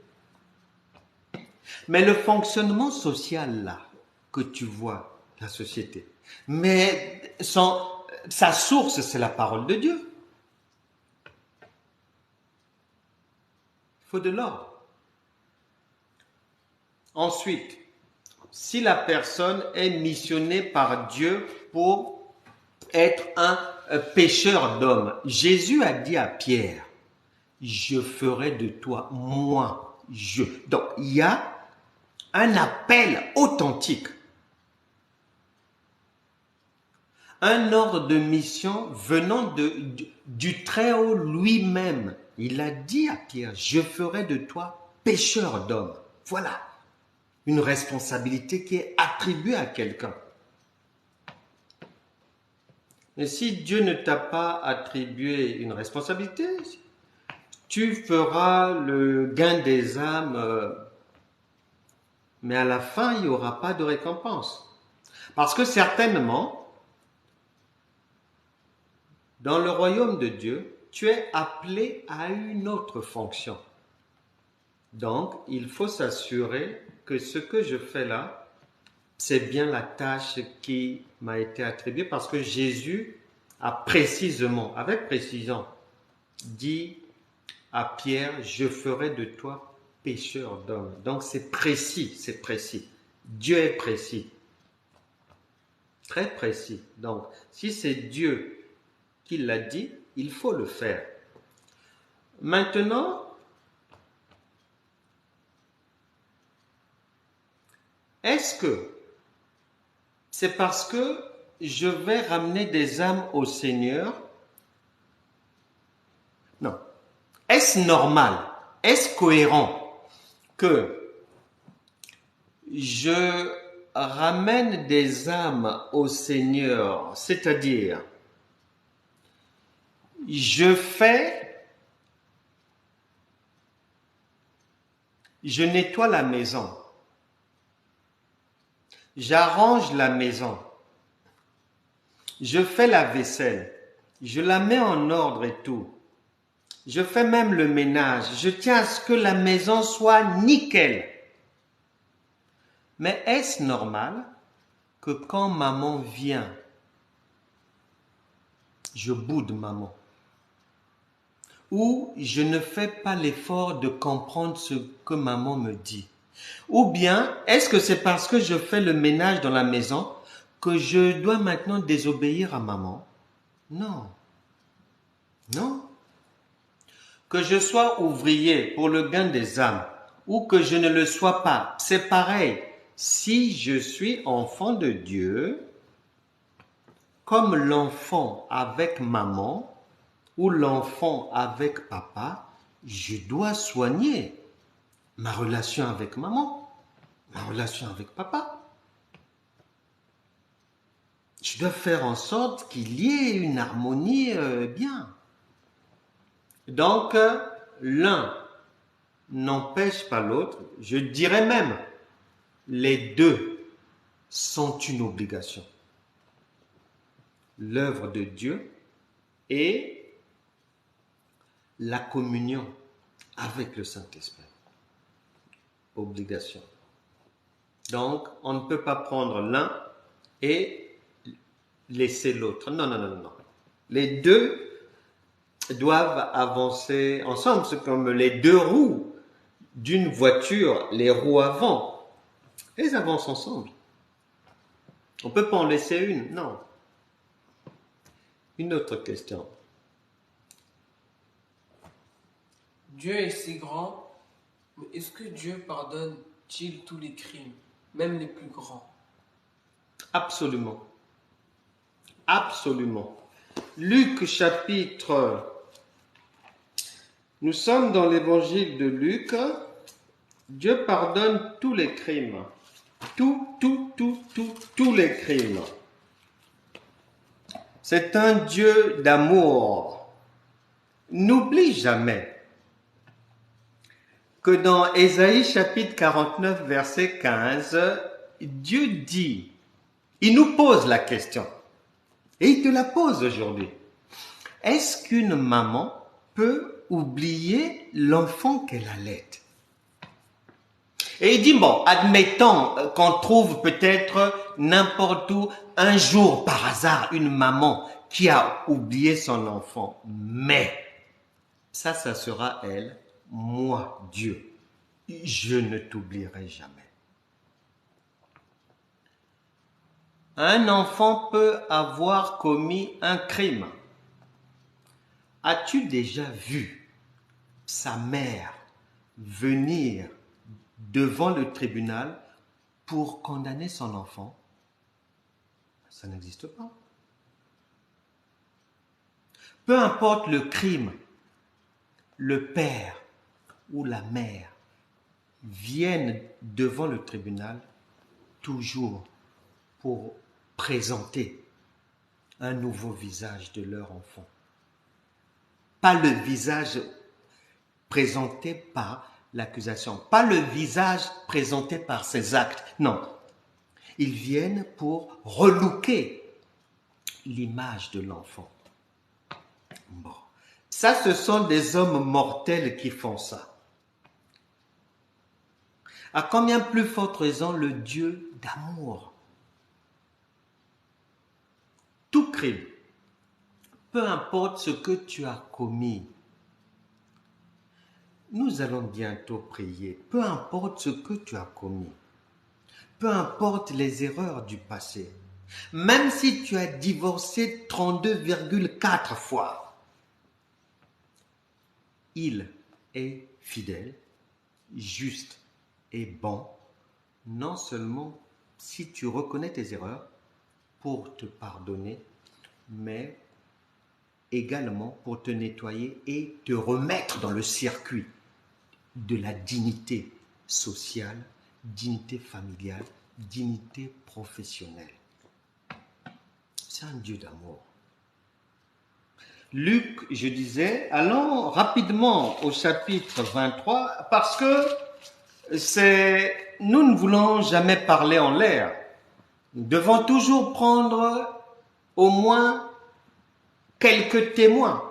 Mais le fonctionnement social là, que tu vois, la société, mais sa source, c'est la parole de Dieu. Il faut de l'ordre. Ensuite, si la personne est missionnée par Dieu pour être un pêcheur d'hommes, Jésus a dit à Pierre, je ferai de toi, moi, je. Donc, il y a un appel authentique. Un ordre de mission venant du Très-Haut lui-même. Il a dit à Pierre, je ferai de toi pêcheur d'hommes. Voilà une responsabilité qui est attribuée à quelqu'un. Mais si Dieu ne t'a pas attribué une responsabilité, tu feras le gain des âmes, mais à la fin, il n'y aura pas de récompense. Parce que certainement, dans le royaume de Dieu, tu es appelé à une autre fonction. Donc, il faut s'assurer que ce que je fais là, c'est bien la tâche qui m'a été attribuée parce que Jésus a précisément, avec précision, dit à Pierre, je ferai de toi pêcheur d'hommes. Donc, c'est précis, c'est précis. Dieu est précis. Très précis. Donc, si c'est Dieu qui l'a dit, il faut le faire. Maintenant, est-ce que c'est parce que je vais ramener des âmes au Seigneur? Non. Est-ce normal? Est-ce cohérent que je ramène des âmes au Seigneur, c'est-à-dire je nettoie la maison, j'arrange la maison, je fais la vaisselle, je la mets en ordre et tout, je fais même le ménage, je tiens à ce que la maison soit nickel. Mais est-ce normal que quand maman vient, je boude maman? Ou je ne fais pas l'effort de comprendre ce que maman me dit? Ou bien, est-ce que c'est parce que je fais le ménage dans la maison que je dois maintenant désobéir à maman? Non. Non. Que je sois ouvrier pour le gain des âmes ou que je ne le sois pas, c'est pareil. Si je suis enfant de Dieu, comme l'enfant avec maman ou l'enfant avec papa, je dois soigner ma relation avec maman, ma relation avec papa. Je dois faire en sorte qu'il y ait une harmonie bien. Donc, l'un n'empêche pas l'autre. Je dirais même, les deux sont une obligation. L'œuvre de Dieu et la communion avec le Saint-Esprit. Obligation. Donc, on ne peut pas prendre l'un et laisser l'autre. Non, non, non, non. Les deux doivent avancer ensemble. C'est comme les deux roues d'une voiture, les roues avant. Elles avancent ensemble. On ne peut pas en laisser une, non. Une autre question. Dieu est si grand, mais est-ce que Dieu pardonne-t-il tous les crimes, même les plus grands? Absolument. Absolument. Luc chapitre... Nous sommes dans l'évangile de Luc, Dieu pardonne tous les crimes. Tous les crimes. C'est un Dieu d'amour. N'oublie jamais que dans Ésaïe chapitre 49, verset 15, Dieu dit, il nous pose la question, et il te la pose aujourd'hui. Est-ce qu'une maman peut oublier l'enfant qu'elle allait? Et il dit, bon, admettons qu'on trouve peut-être n'importe où, un jour par hasard, une maman qui a oublié son enfant. Mais, ça sera elle, moi, Dieu. Je ne t'oublierai jamais. Un enfant peut avoir commis un crime. As-tu déjà vu sa mère venir devant le tribunal pour condamner son enfant? Ça n'existe pas. Peu importe le crime, le père ou la mère viennent devant le tribunal toujours pour présenter un nouveau visage de leur enfant. Pas le visage présenté par l'accusation, pas le visage présenté par ses actes, non. Ils viennent pour relooker l'image de l'enfant. Bon, ça, ce sont des hommes mortels qui font ça. À combien plus forte raison le Dieu d'amour? Tout crime, peu importe ce que tu as commis, nous allons bientôt prier, peu importe ce que tu as commis, peu importe les erreurs du passé, même si tu as divorcé 32,4 fois, il est fidèle, juste et bon, non seulement si tu reconnais tes erreurs pour te pardonner, mais également pour te nettoyer et te remettre dans le circuit de la dignité sociale, dignité familiale, dignité professionnelle. C'est un Dieu d'amour. Luc, je disais, allons rapidement au chapitre 23 parce que nous ne voulons jamais parler en l'air. Nous devons toujours prendre au moins quelques témoins.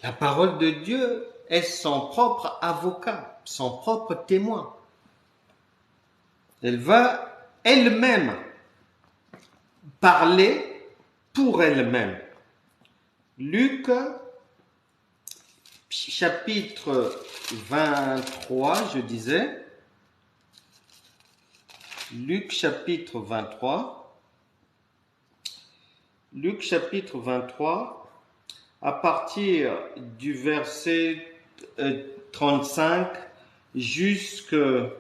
La parole de Dieu est son propre avocat, son propre témoin. Elle va elle-même parler pour elle-même. Luc, chapitre 23, je disais. Luc, chapitre 23. Luc, chapitre 23, à partir du verset 35 jusqu'à,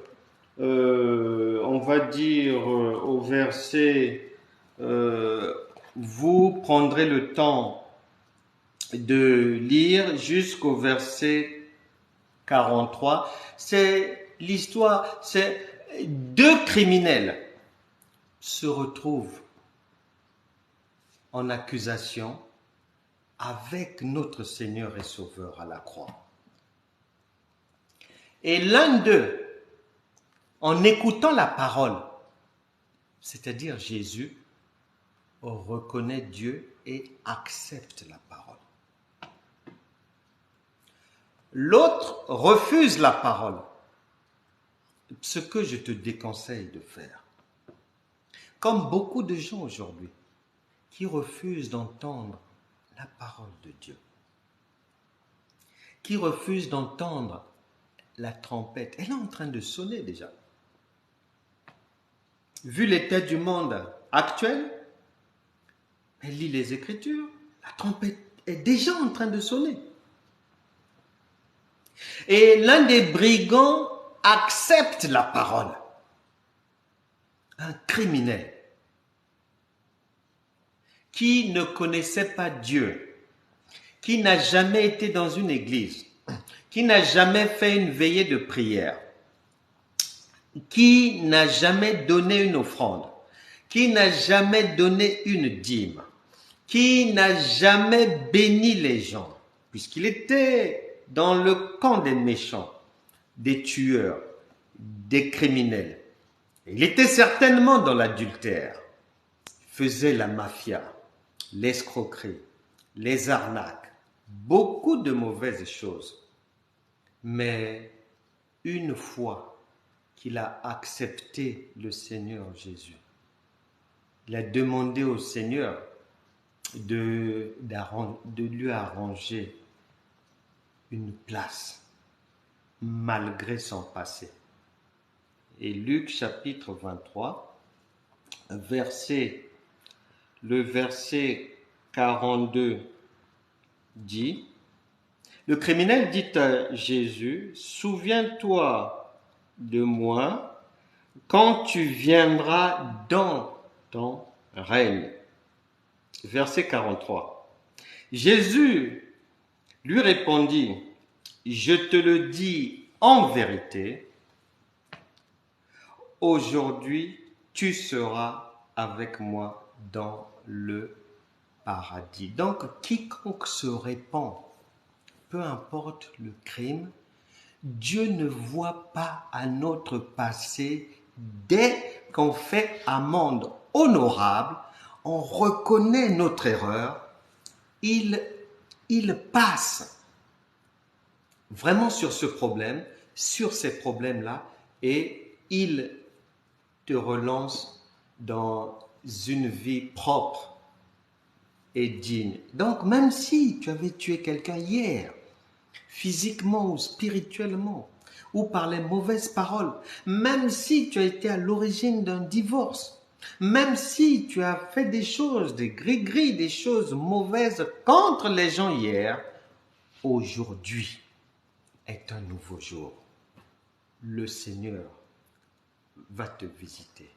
on va dire, au verset, vous prendrez le temps de lire jusqu'au verset 43. C'est l'histoire, c'est deux criminels se retrouvent en accusation avec notre Seigneur et Sauveur à la croix. Et l'un d'eux, en écoutant la parole, c'est-à-dire Jésus, reconnaît Dieu et accepte la parole. L'autre refuse la parole. Ce que je te déconseille de faire, comme beaucoup de gens aujourd'hui qui refusent d'entendre la parole de Dieu, qui refusent d'entendre la trompette. Elle est en train de sonner déjà. Vu l'état du monde actuel, elle lit les Écritures, la trompette est déjà en train de sonner. Et l'un des brigands accepte la parole. Un criminel qui ne connaissait pas Dieu, qui n'a jamais été dans une église, qui n'a jamais fait une veillée de prière, qui n'a jamais donné une offrande, qui n'a jamais donné une dîme, qui n'a jamais béni les gens, puisqu'il était dans le camp des méchants, des tueurs, des criminels. Il était certainement dans l'adultère, faisait la mafia, l'escroquerie, les arnaques, beaucoup de mauvaises choses. Mais une fois qu'il a accepté le Seigneur Jésus, il a demandé au Seigneur de lui arranger une place malgré son passé. Et Luc chapitre 23, le verset 42 dit, le criminel dit à Jésus, souviens-toi de moi quand tu viendras dans ton règne. Verset 43. Jésus lui répondit, je te le dis en vérité, aujourd'hui tu seras avec moi dans le paradis. Donc quiconque se répand, peu importe le crime, Dieu ne voit pas à notre passé. Dès qu'on fait amende honorable, on reconnaît notre erreur, il passe vraiment sur ce problème, sur ces problèmes-là, et il te relance dans une vie propre et digne. Donc, même si tu avais tué quelqu'un hier, physiquement ou spirituellement, ou par les mauvaises paroles, même si tu as été à l'origine d'un divorce, même si tu as fait des choses, des gris-gris, des choses mauvaises contre les gens hier, aujourd'hui est un nouveau jour. Le Seigneur va te visiter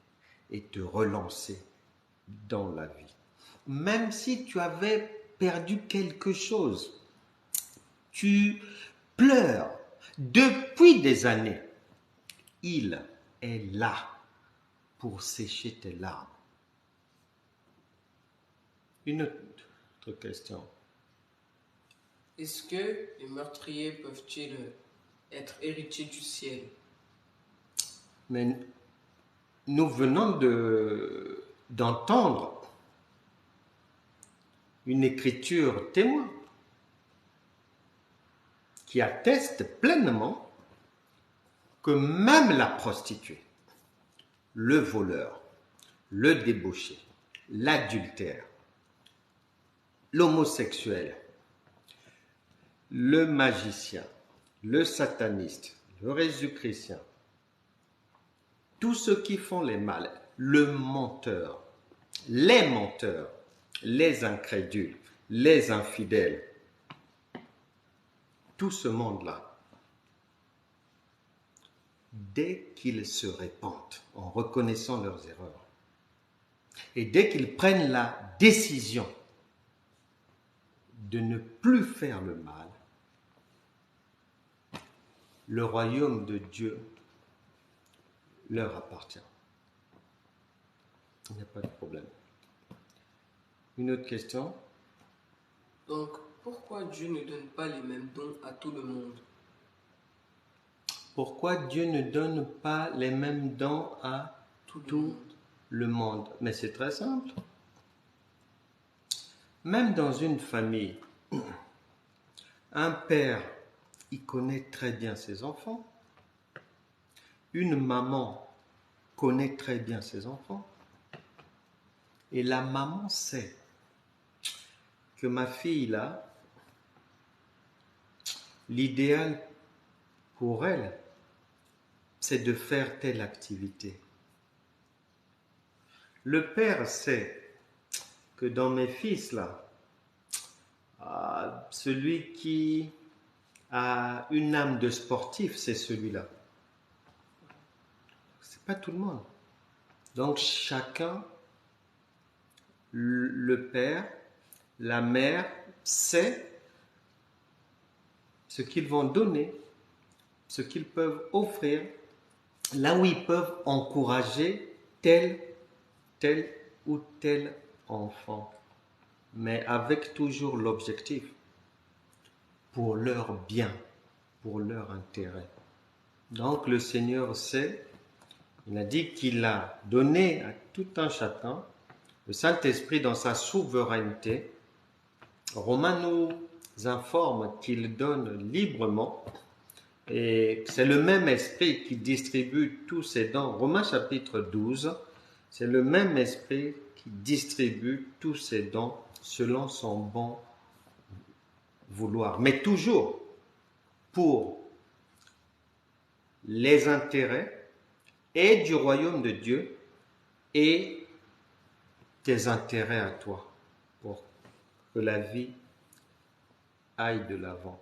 et te relancer dans la vie. Même si tu avais perdu quelque chose, tu pleures depuis des années, il est là pour sécher tes larmes. Une autre question. Est-ce que les meurtriers peuvent-ils être héritiers du ciel? Mais nous venons d'entendre une écriture témoin qui atteste pleinement que même la prostituée, le voleur, le débauché, l'adultère, l'homosexuel, le magicien, le sataniste, le résuchrétien, tous ceux qui font les mal, le menteur, les incrédules, les infidèles, tout ce monde-là, dès qu'ils se répandent en reconnaissant leurs erreurs, et dès qu'ils prennent la décision de ne plus faire le mal, le royaume de Dieu leur appartient. Il n'y a pas de problème. Une autre question? Donc, pourquoi Dieu ne donne pas les mêmes dons à tout le monde? Pourquoi Dieu ne donne pas les mêmes dons à tout le monde? Mais c'est très simple. Même dans une famille, un père, il connaît très bien ses enfants. Une maman connaît très bien ses enfants. Et la maman sait que ma fille là, l'idéal pour elle, c'est de faire telle activité. Le père sait que dans mes fils là, celui qui a une âme de sportif, c'est celui-là. C'est pas tout le monde. Donc chacun, le père, la mère, sait ce qu'ils vont donner, ce qu'ils peuvent offrir, là où ils peuvent encourager tel ou tel enfant, mais avec toujours l'objectif pour leur bien, pour leur intérêt. Donc le Seigneur sait, il a dit qu'il a donné à tout un chacun le Saint-Esprit dans sa souveraineté. Romains nous informe qu'il donne librement et c'est le même esprit qui distribue tous ses dons. Romains chapitre 12, c'est le même esprit qui distribue tous ses dons selon son bon vouloir, mais toujours pour les intérêts et du royaume de Dieu et tes intérêts à toi, pour que la vie aille de l'avant.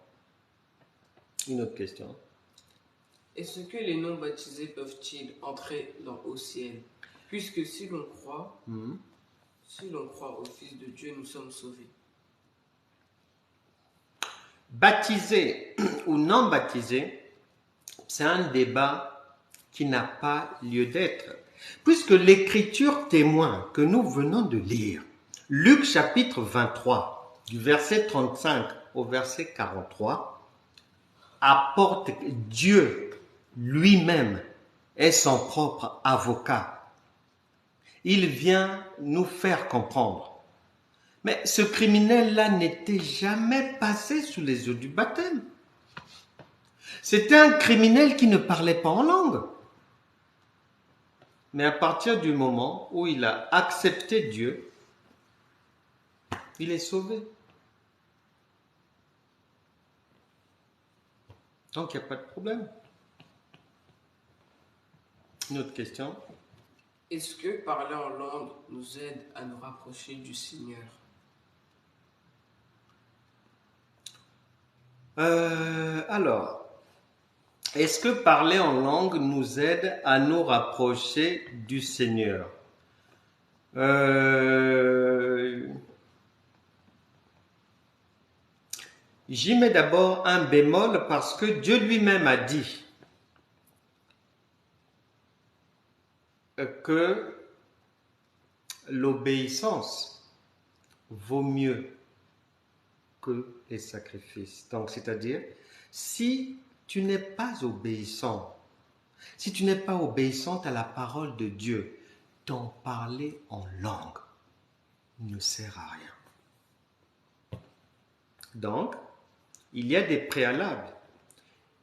Une autre question. Est-ce que les non-baptisés peuvent-ils entrer au ciel? Puisque si l'on croit au Fils de Dieu, nous sommes sauvés. Baptisé ou non baptisé, c'est un débat qui n'a pas lieu d'être, puisque l'Écriture témoin que nous venons de lire, Luc chapitre 23, du verset 35 au verset 43, apporte que Dieu lui-même est son propre avocat. Il vient nous faire comprendre. Mais ce criminel-là n'était jamais passé sous les eaux du baptême. C'était un criminel qui ne parlait pas en langue. Mais à partir du moment où il a accepté Dieu, il est sauvé. Donc il n'y a pas de problème. Une autre question. Est-ce que parler en langue nous aide à nous rapprocher du Seigneur? Alors, est-ce que parler en langue nous aide à nous rapprocher du Seigneur? J'y mets d'abord un bémol parce que Dieu lui-même a dit que l'obéissance vaut mieux que les sacrifices. Donc, c'est-à-dire, si tu n'es pas obéissant, si tu n'es pas obéissante à la parole de Dieu, ton parler en langue ne sert à rien. Donc, il y a des préalables,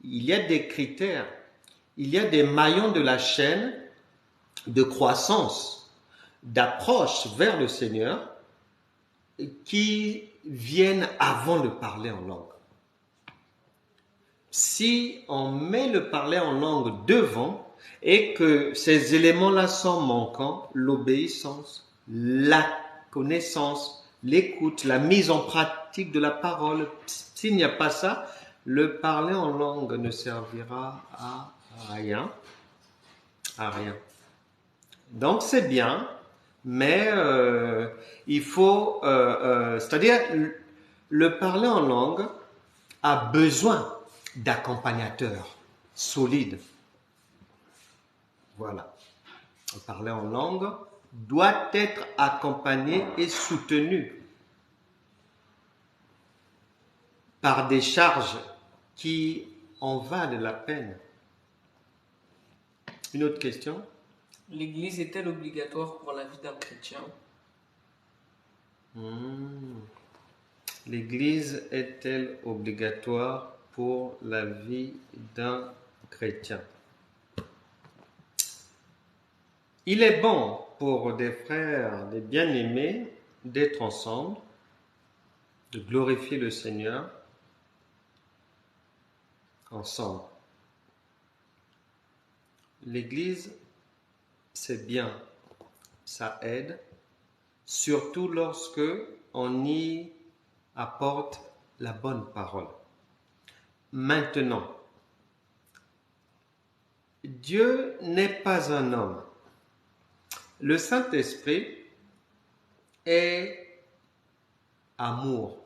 il y a des critères, il y a des maillons de la chaîne de croissance, d'approche vers le Seigneur qui viennent avant le parler en langue. Si on met le parler en langue devant et que ces éléments-là sont manquants, l'obéissance, la connaissance, l'écoute, la mise en pratique de la parole, s'il n'y a pas ça, le parler en langue ne servira à rien. À rien. Donc c'est bien, mais il faut, c'est-à-dire le parler en langue a besoin d'accompagnateurs solides. Voilà. Le parler en langue doit être accompagné et soutenu par des charges qui en valent la peine. Une autre question? L'Église est-elle obligatoire pour la vie d'un chrétien? L'Église est-elle obligatoire pour la vie d'un chrétien? Il est bon pour des frères, des bien-aimés, d'être ensemble, de glorifier le Seigneur ensemble. L'Église, c'est bien, ça aide, surtout lorsque on y apporte la bonne parole. Maintenant, Dieu n'est pas un homme. Le Saint-Esprit est amour.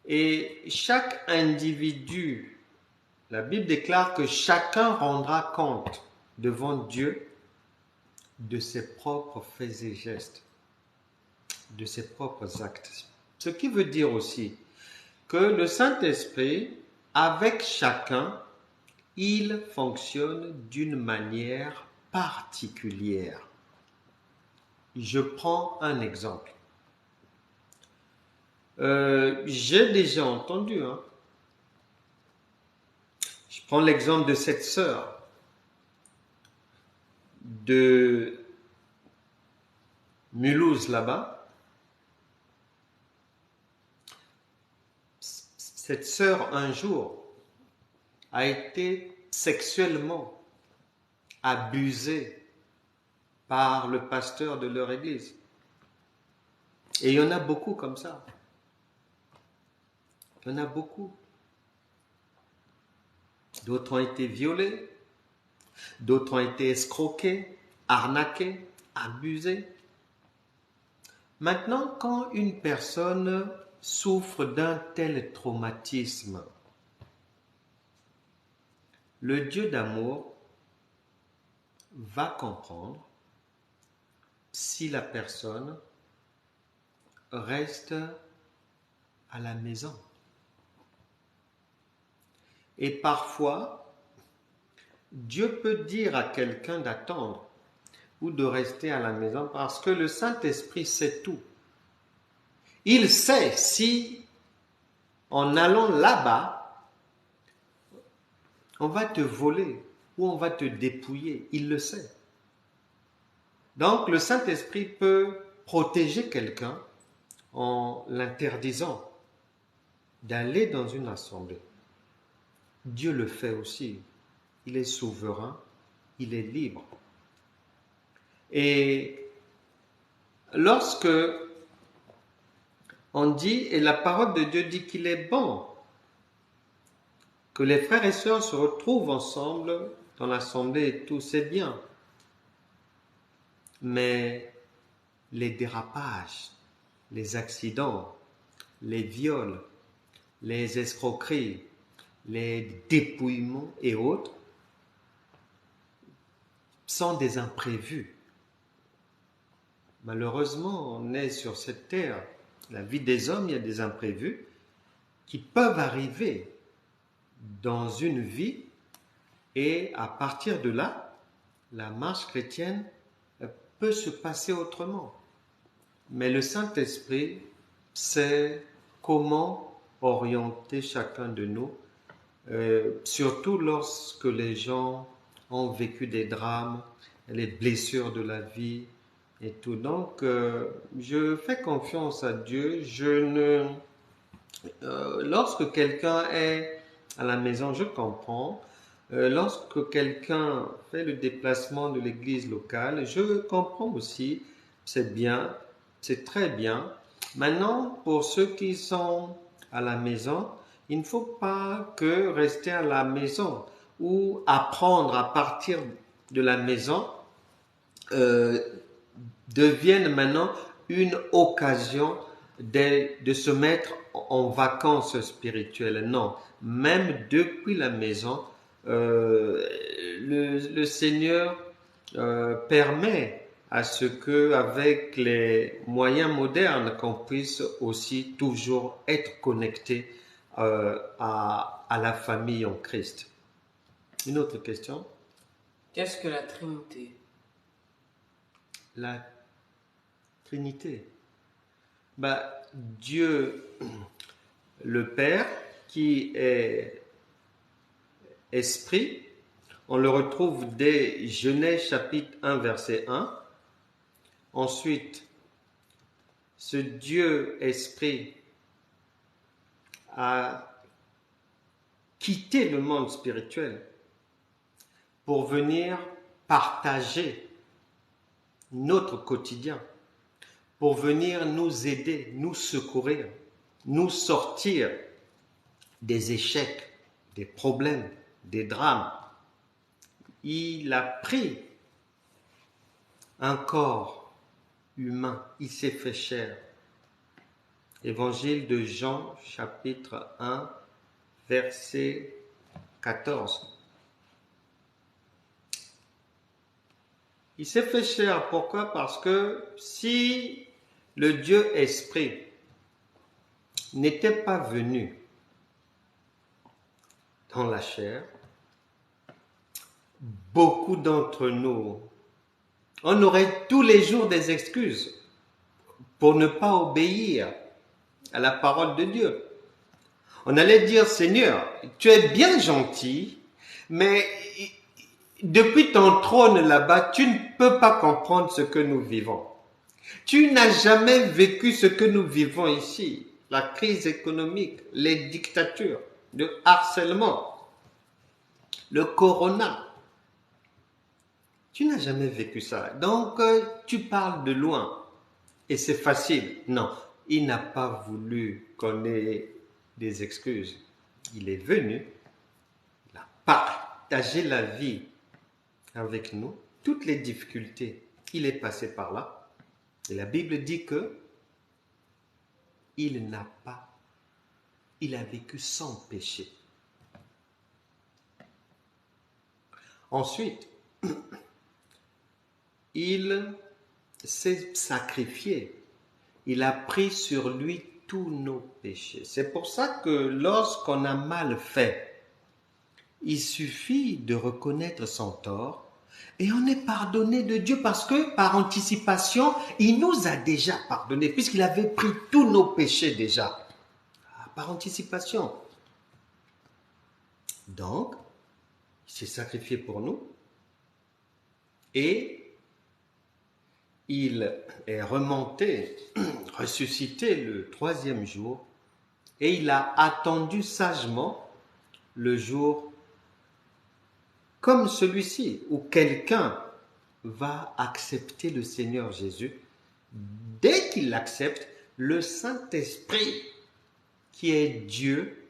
Et chaque individu, la Bible déclare que chacun rendra compte devant Dieu de ses propres faits et gestes, de ses propres actes. Ce qui veut dire aussi que le Saint-Esprit, avec chacun, il fonctionne d'une manière particulière. Je prends un exemple. J'ai déjà entendu, je prends l'exemple de cette sœur de Mulhouse là-bas. Cette sœur, un jour, a été sexuellement abusée par le pasteur de leur église. Et il y en a beaucoup comme ça. Il y en a beaucoup. D'autres ont été violés, d'autres ont été escroqués, arnaqués, abusés. Maintenant, quand une personne souffre d'un tel traumatisme, le Dieu d'amour va comprendre si la personne reste à la maison. Et parfois, Dieu peut dire à quelqu'un d'attendre ou de rester à la maison parce que le Saint-Esprit sait tout. Il sait si, en allant là-bas, on va te voler ou on va te dépouiller. Il le sait. Donc, le Saint-Esprit peut protéger quelqu'un en l'interdisant d'aller dans une assemblée. Dieu le fait aussi. Il est souverain, il est libre. Et lorsque on dit, et la parole de Dieu dit qu'il est bon que les frères et sœurs se retrouvent ensemble dans l'assemblée et tout, c'est bien. Mais les dérapages, les accidents, les viols, les escroqueries, les dépouillements et autres sont des imprévus. Malheureusement, on est sur cette terre. La vie des hommes, il y a des imprévus qui peuvent arriver dans une vie et à partir de là, la marche chrétienne peut se passer autrement. Mais le Saint-Esprit sait comment orienter chacun de nous, surtout lorsque les gens ont vécu des drames, les blessures de la vie et tout. Donc, je fais confiance à Dieu. Lorsque quelqu'un est à la maison, je comprends. Lorsque quelqu'un fait le déplacement de l'église locale, je comprends aussi. C'est bien, c'est très bien. Maintenant, pour ceux qui sont à la maison, il ne faut pas que rester à la maison ou apprendre à partir de la maison devienne maintenant une occasion de se mettre en vacances spirituelles. Non, même depuis la maison, le Seigneur permet à ce que, avec les moyens modernes, qu'on puisse aussi toujours être connecté à la famille en Christ. Une autre question? Qu'est-ce que la Trinité? La Trinité. Dieu, le Père, qui est esprit, on le retrouve dès Genèse chapitre 1, verset 1. Ensuite, ce Dieu esprit a quitté le monde spirituel pour venir partager notre quotidien, pour venir nous aider, nous secourir, nous sortir des échecs, des problèmes, des drames. Il a pris un corps humain, il s'est fait chair. Évangile de Jean, chapitre 1, verset 14. Il s'est fait chair. Pourquoi? Parce que si le Dieu Esprit n'était pas venu dans la chair, beaucoup d'entre nous, on aurait tous les jours des excuses pour ne pas obéir à la parole de Dieu. On allait dire, Seigneur, tu es bien gentil, mais depuis ton trône là-bas, tu ne peux pas comprendre ce que nous vivons. Tu n'as jamais vécu ce que nous vivons ici, la crise économique, les dictatures, le harcèlement, le corona. Tu n'as jamais vécu ça. Donc, tu parles de loin et c'est facile. Non, il n'a pas voulu qu'on ait des excuses. Il est venu, il a partagé la vie avec nous, toutes les difficultés. Il est passé par là. Et la Bible dit que il a vécu sans péché. Ensuite, il s'est sacrifié. Il a pris sur lui tous nos péchés. C'est pour ça que lorsqu'on a mal fait, il suffit de reconnaître son tort et on est pardonné de Dieu parce que par anticipation, il nous a déjà pardonné puisqu'il avait pris tous nos péchés déjà. Par anticipation. Donc, il s'est sacrifié pour nous et il est remonté, ressuscité le 3e jour et il a attendu sagement le jour comme celui-ci où quelqu'un va accepter le Seigneur Jésus. Dès qu'il l'accepte, le Saint-Esprit qui est Dieu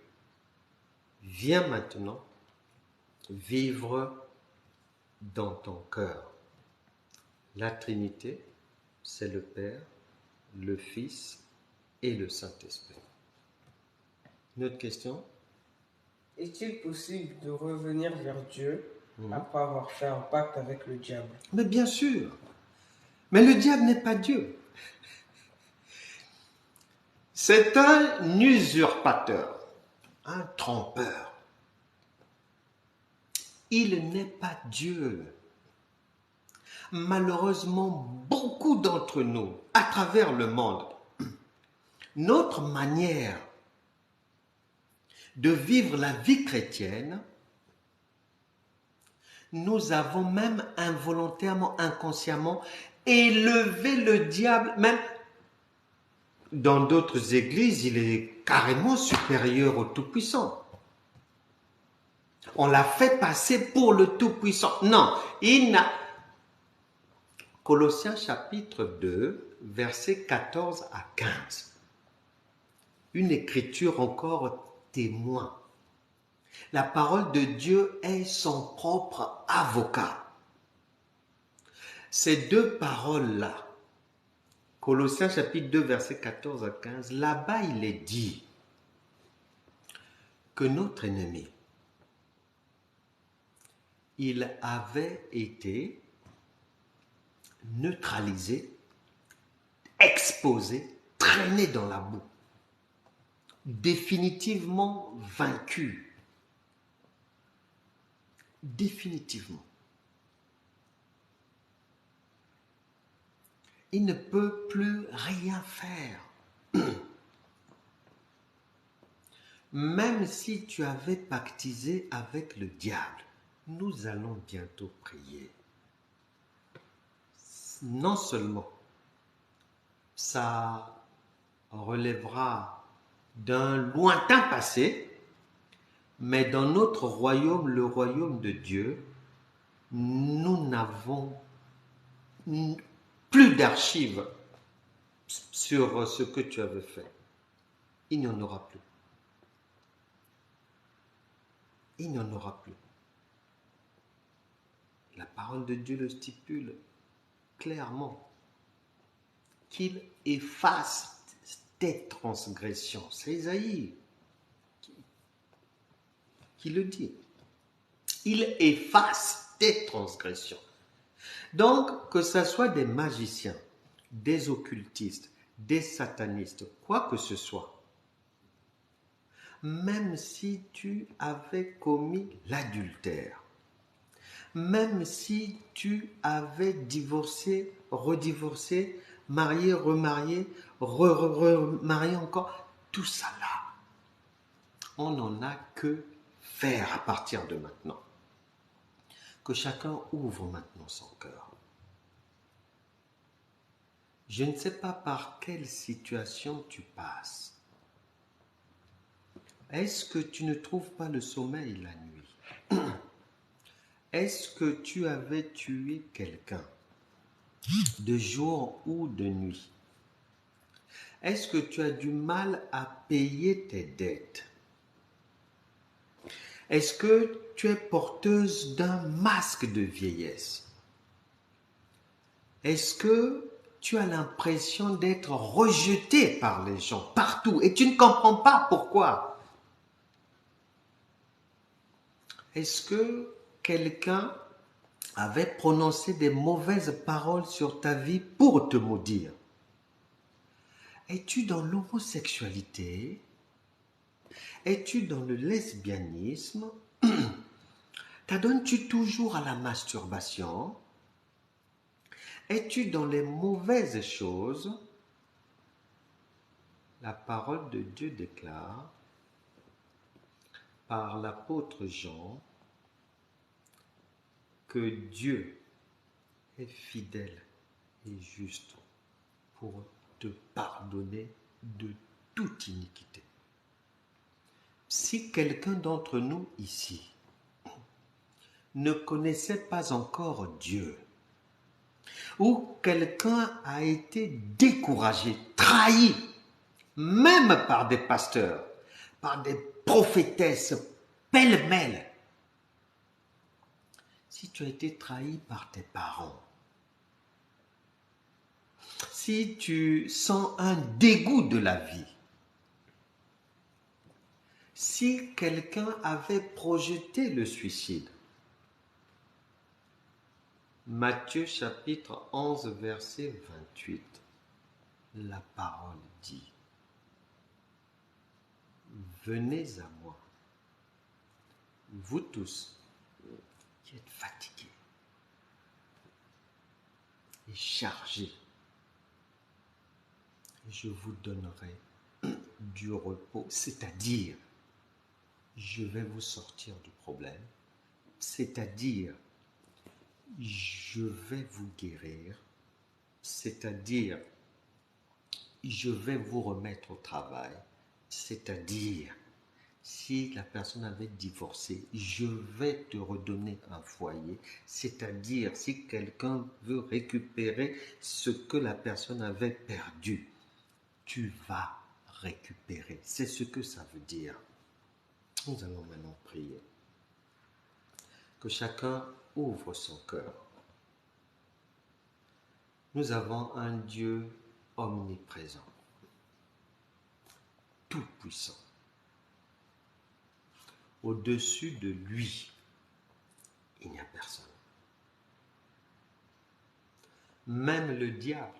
vient maintenant vivre dans ton cœur. La Trinité, c'est le Père, le Fils et le Saint-Esprit. Une autre question? Est-il possible de revenir vers Dieu après avoir fait un pacte avec le diable? Mais bien sûr. Mais le diable n'est pas Dieu. C'est un usurpateur, un trompeur. Il n'est pas Dieu. Malheureusement, beaucoup d'entre nous, à travers le monde, notre manière de vivre la vie chrétienne, nous avons même involontairement, inconsciemment, élevé le diable. Même dans d'autres églises, il est carrément supérieur au Tout-Puissant. On l'a fait passer pour le Tout-Puissant. Non, il n'a... Colossiens chapitre 2, versets 14 à 15. Une écriture encore témoin. La parole de Dieu est son propre avocat. Ces deux paroles-là, Colossiens chapitre 2, versets 14 à 15, là-bas il est dit que notre ennemi, il avait été neutralisé, exposé, traîné dans la boue, définitivement vaincu. Définitivement. Il ne peut plus rien faire. Même si tu avais pactisé avec le diable, nous allons bientôt prier. Non seulement ça relèvera d'un lointain passé, mais dans notre royaume, le royaume de Dieu, nous n'avons plus d'archives sur ce que tu avais fait. Il n'y en aura plus. Il n'y en aura plus. La parole de Dieu le stipule clairement qu'il efface tes transgressions. C'est Isaïe qui le dit. Il efface tes transgressions. Donc, que ce soit des magiciens, des occultistes, des satanistes, quoi que ce soit, même si tu avais commis l'adultère, même si tu avais divorcé, redivorcé, marié, remarié, remarié encore, tout ça là, on n'en a que faire à partir de maintenant. Que chacun ouvre maintenant son cœur. Je ne sais pas par quelle situation tu passes. Est-ce que tu ne trouves pas le sommeil la nuit? Est-ce que tu avais tué quelqu'un de jour ou de nuit? Est-ce que tu as du mal à payer tes dettes? Est-ce que tu es porteuse d'un masque de vieillesse? Est-ce que tu as l'impression d'être rejetée par les gens partout et tu ne comprends pas pourquoi? Est-ce que quelqu'un avait prononcé des mauvaises paroles sur ta vie pour te maudire? Es-tu dans l'homosexualité? Es-tu dans le lesbianisme? T'adonnes-tu toujours à la masturbation? Es-tu dans les mauvaises choses? La parole de Dieu déclare par l'apôtre Jean que Dieu est fidèle et juste pour te pardonner de toute iniquité. Si quelqu'un d'entre nous ici ne connaissait pas encore Dieu, ou quelqu'un a été découragé, trahi, même par des pasteurs, par des prophétesses pêle-mêle, si tu as été trahi par tes parents, si tu sens un dégoût de la vie, si quelqu'un avait projeté le suicide, Matthieu chapitre 11 verset 28, la parole dit: venez à moi, vous tous qui êtes fatigués et chargés, je vous donnerai du repos, c'est-à-dire je vais vous sortir du problème, c'est-à-dire je vais vous guérir, c'est-à-dire je vais vous remettre au travail, c'est-à-dire si la personne avait divorcé, je vais te redonner un foyer, c'est-à-dire si quelqu'un veut récupérer ce que la personne avait perdu, tu vas récupérer. C'est ce que ça veut dire. Nous allons maintenant prier. Que chacun ouvre son cœur. Nous avons un Dieu omniprésent, tout-puissant. Au-dessus de lui, il n'y a personne. Même le diable,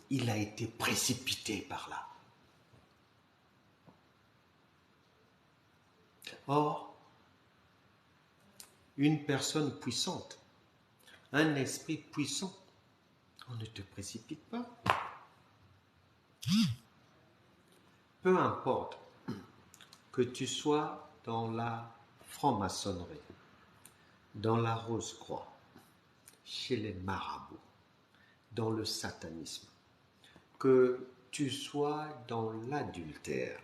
il a été précipité par là. Or, une personne puissante, un esprit puissant, on ne te précipite pas. Peu importe que tu sois dans la franc-maçonnerie, dans la Rose-Croix, chez les marabouts, dans le satanisme, que tu sois dans l'adultère,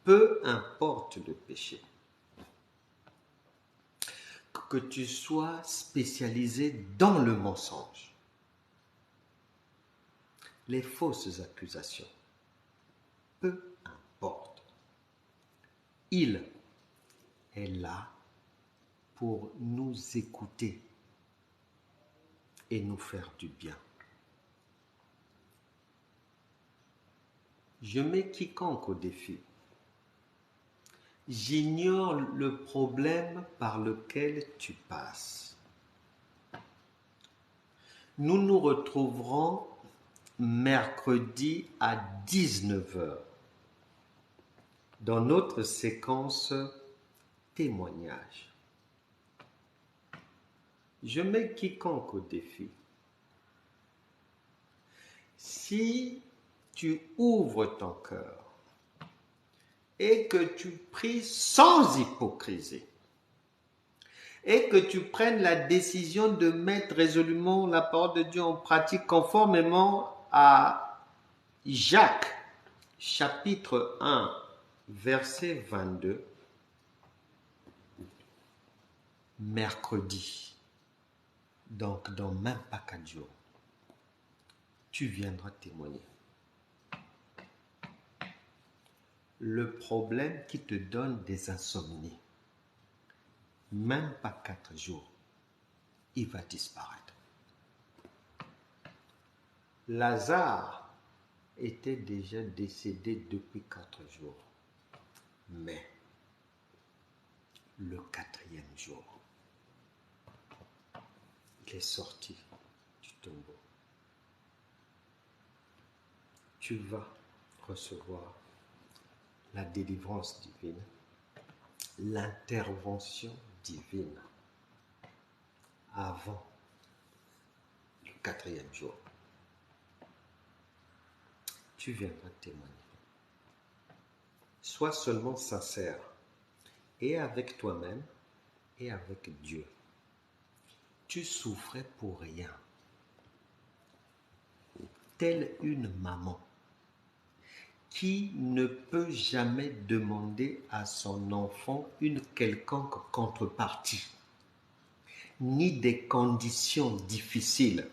peu importe le péché, que tu sois spécialisé dans le mensonge, les fausses accusations, peu importe, il est là pour nous écouter et nous faire du bien. Je mets quiconque au défi. J'ignore le problème par lequel tu passes. Nous nous retrouverons mercredi à 19h dans notre séquence témoignage. Je mets quiconque au défi. Si tu ouvres ton cœur et que tu pries sans hypocrisie et que tu prennes la décision de mettre résolument la parole de Dieu en pratique conformément à Jacques, chapitre 1, verset 22, mercredi, donc dans même pas 4 jours, tu viendras témoigner. Le problème qui te donne des insomnies, même pas 4 jours, il va disparaître. Lazare était déjà décédé depuis 4 jours. Mais le 4e jour, il est sorti du tombeau. Tu vas recevoir la délivrance divine, l'intervention divine avant le 4e jour. Tu viendras témoigner. Sois seulement sincère et avec toi-même et avec Dieu. Tu souffrais pour rien. Telle une maman qui ne peut jamais demander à son enfant une quelconque contrepartie, ni des conditions difficiles.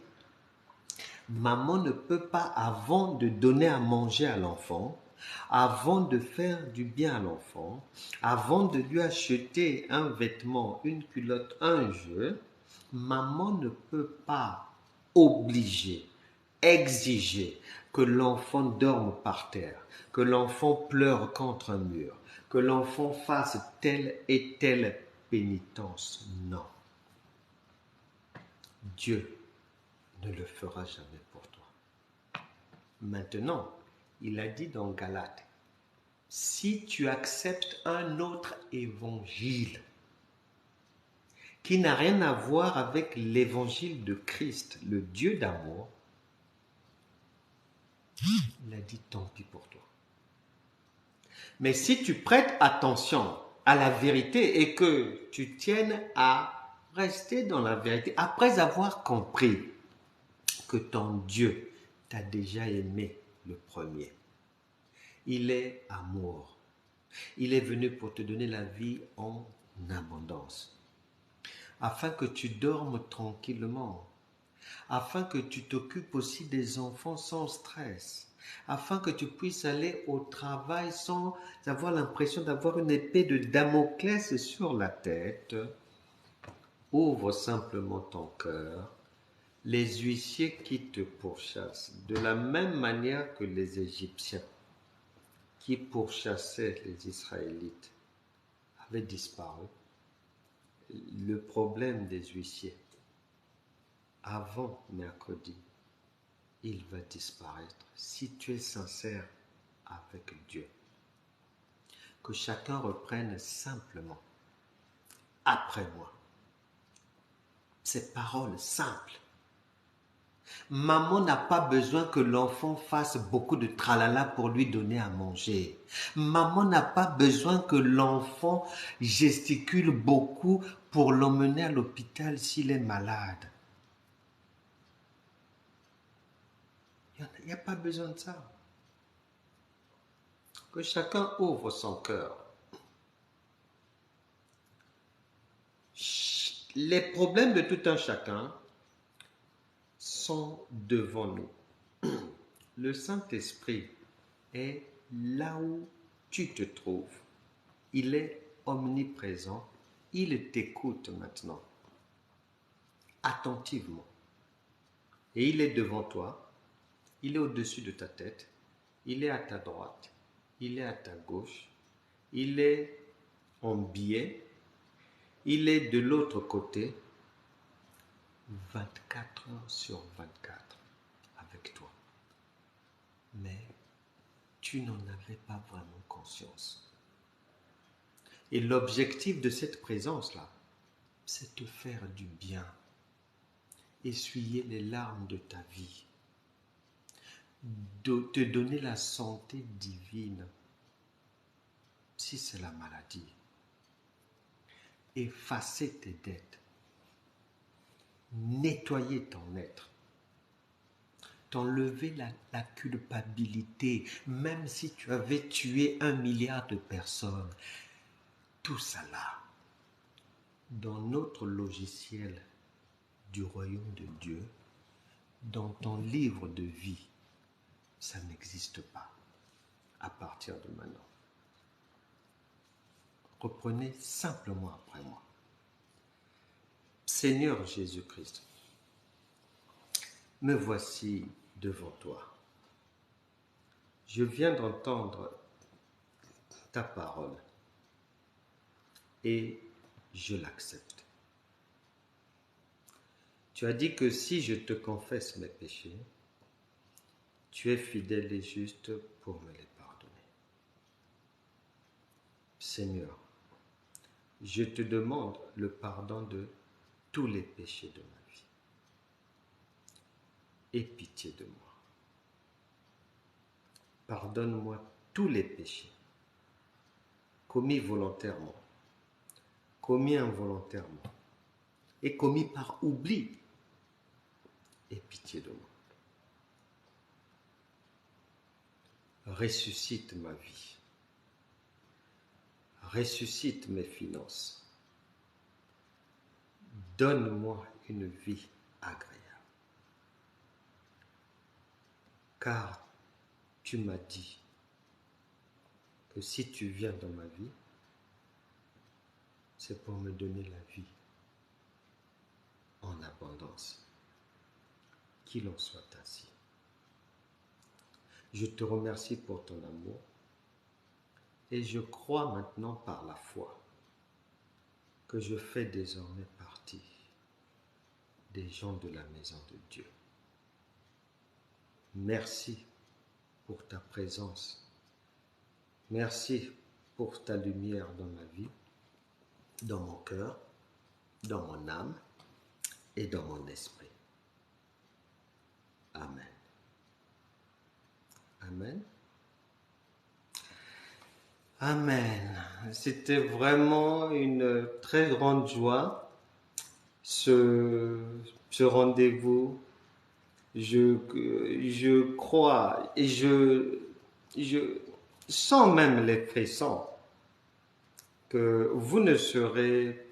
Maman ne peut pas, avant de donner à manger à l'enfant, avant de faire du bien à l'enfant, avant de lui acheter un vêtement, une culotte, un jeu, maman ne peut pas obliger, exiger que l'enfant dorme par terre, que l'enfant pleure contre un mur, que l'enfant fasse telle et telle pénitence. Non. Dieu ne le fera jamais pour toi. Maintenant, il a dit dans Galates, si tu acceptes un autre évangile qui n'a rien à voir avec l'évangile de Christ, le Dieu d'amour, il a dit tant pis pour toi. Mais si tu prêtes attention à la vérité et que tu tiennes à rester dans la vérité, après avoir compris que ton Dieu t'a déjà aimé le premier, il est amour. Il est venu pour te donner la vie en abondance, afin que tu dormes tranquillement, afin que tu t'occupes aussi des enfants sans stress, afin que tu puisses aller au travail sans avoir l'impression d'avoir une épée de Damoclès sur la tête. Ouvre simplement ton cœur. Les huissiers qui te pourchassent, de la même manière que les Égyptiens qui pourchassaient les Israélites avaient disparu. Le problème des huissiers, avant mercredi, il va disparaître si tu es sincère avec Dieu. Que chacun reprenne simplement, après moi, ces paroles simples. Maman n'a pas besoin que l'enfant fasse beaucoup de tralala pour lui donner à manger. Maman n'a pas besoin que l'enfant gesticule beaucoup pour l'emmener à l'hôpital s'il est malade. Il n'y a pas besoin de ça. Que chacun ouvre son cœur. Les problèmes de tout un chacun sont devant nous. Le Saint-Esprit est là où tu te trouves. Il est omniprésent. Il t'écoute maintenant, attentivement. Et il est devant toi. Il est au-dessus de ta tête. il est à ta droite, il est à ta gauche, il est en biais, il est de l'autre côté, 24 heures sur 24 avec toi. Mais tu n'en avais pas vraiment conscience. Et l'objectif de cette présence-là, c'est te faire du bien, essuyer les larmes de ta vie, de te donner la santé divine, si c'est la maladie, effacer tes dettes, nettoyer ton être, t'enlever la culpabilité, même si tu avais tué 1 milliard de personnes. Tout ça là, dans notre logiciel du royaume de Dieu, dans ton livre de vie, ça n'existe pas à partir de maintenant. Reprenez simplement après moi. Seigneur Jésus-Christ, me voici devant toi. Je viens d'entendre ta parole et je l'accepte. Tu as dit que si je te confesse mes péchés, tu es fidèle et juste pour me les pardonner. Seigneur, je te demande le pardon de tous les péchés de ma vie. Aie pitié de moi. Pardonne-moi tous les péchés, commis volontairement, commis involontairement et commis par oubli. Aie pitié de moi. Ressuscite ma vie. Ressuscite mes finances. Donne-moi une vie agréable. Car tu m'as dit que si tu viens dans ma vie, c'est pour me donner la vie en abondance. Qu'il en soit ainsi. Je te remercie pour ton amour et je crois maintenant par la foi que je fais désormais partie des gens de la maison de Dieu. Merci pour ta présence. Merci pour ta lumière dans ma vie, dans mon cœur, dans mon âme et dans mon esprit. Amen. Amen. Amen. C'était vraiment une très grande joie, ce rendez-vous. Je crois et je sens même les frissons que vous ne serez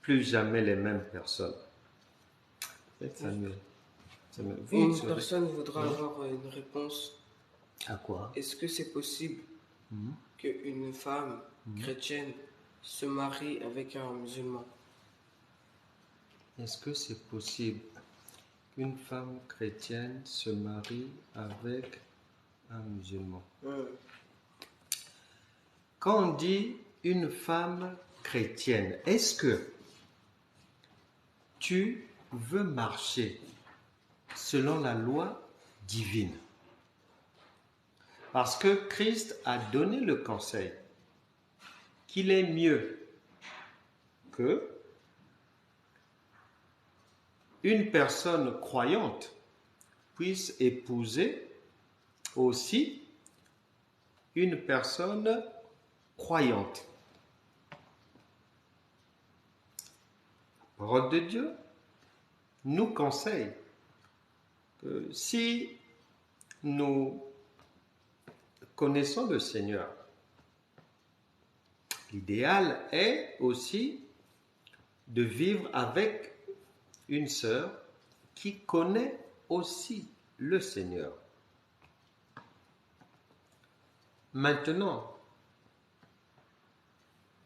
plus jamais les mêmes personnes. Une personne voudra avoir une réponse. À quoi? Est-ce que c'est possible qu'une femme chrétienne se marie avec un musulman? Est-ce que c'est possible qu'une femme chrétienne se marie avec un musulman? Quand on dit une femme chrétienne, est-ce que tu veux marcher selon la loi divine? Parce que Christ a donné le conseil qu'il est mieux que une personne croyante puisse épouser aussi une personne croyante. La parole de Dieu nous conseille que si nous connaissons le Seigneur, l'idéal est aussi de vivre avec une sœur qui connaît aussi le Seigneur. Maintenant,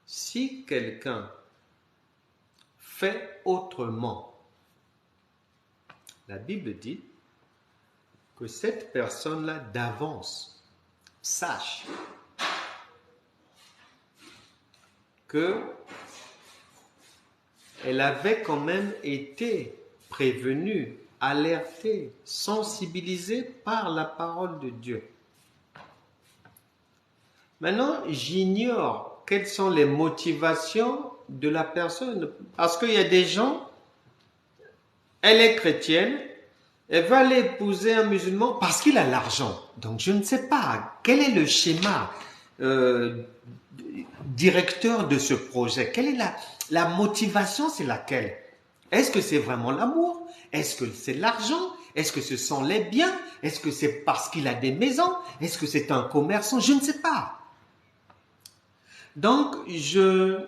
si quelqu'un fait autrement, la Bible dit que cette personne-là d'avance sache que elle avait quand même été prévenue, alertée, sensibilisée par la parole de Dieu. Maintenant, j'ignore quelles sont les motivations de la personne. Parce qu'il y a des gens, elle est chrétienne, elle va aller épouser un musulman parce qu'il a l'argent. Donc je ne sais pas quel est le schéma directeur de ce projet. Quelle est la motivation, c'est laquelle? Est-ce que c'est vraiment l'amour? Est-ce que c'est l'argent? Est-ce que ce sont les biens? Est-ce que c'est parce qu'il a des maisons? Est-ce que c'est un commerçant? Je ne sais pas. Donc, ce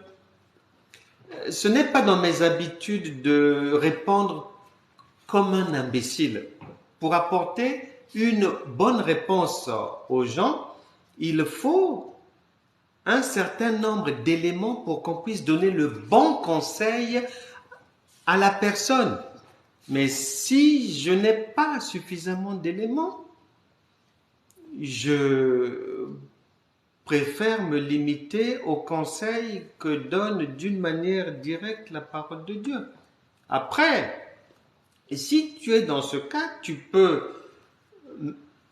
n'est pas dans mes habitudes de répondre comme un imbécile. Pour apporter une bonne réponse aux gens, il faut un certain nombre d'éléments pour qu'on puisse donner le bon conseil à la personne. Mais si je n'ai pas suffisamment d'éléments, je préfère me limiter aux conseils que donne d'une manière directe la parole de Dieu. Après, si tu es dans ce cas, tu peux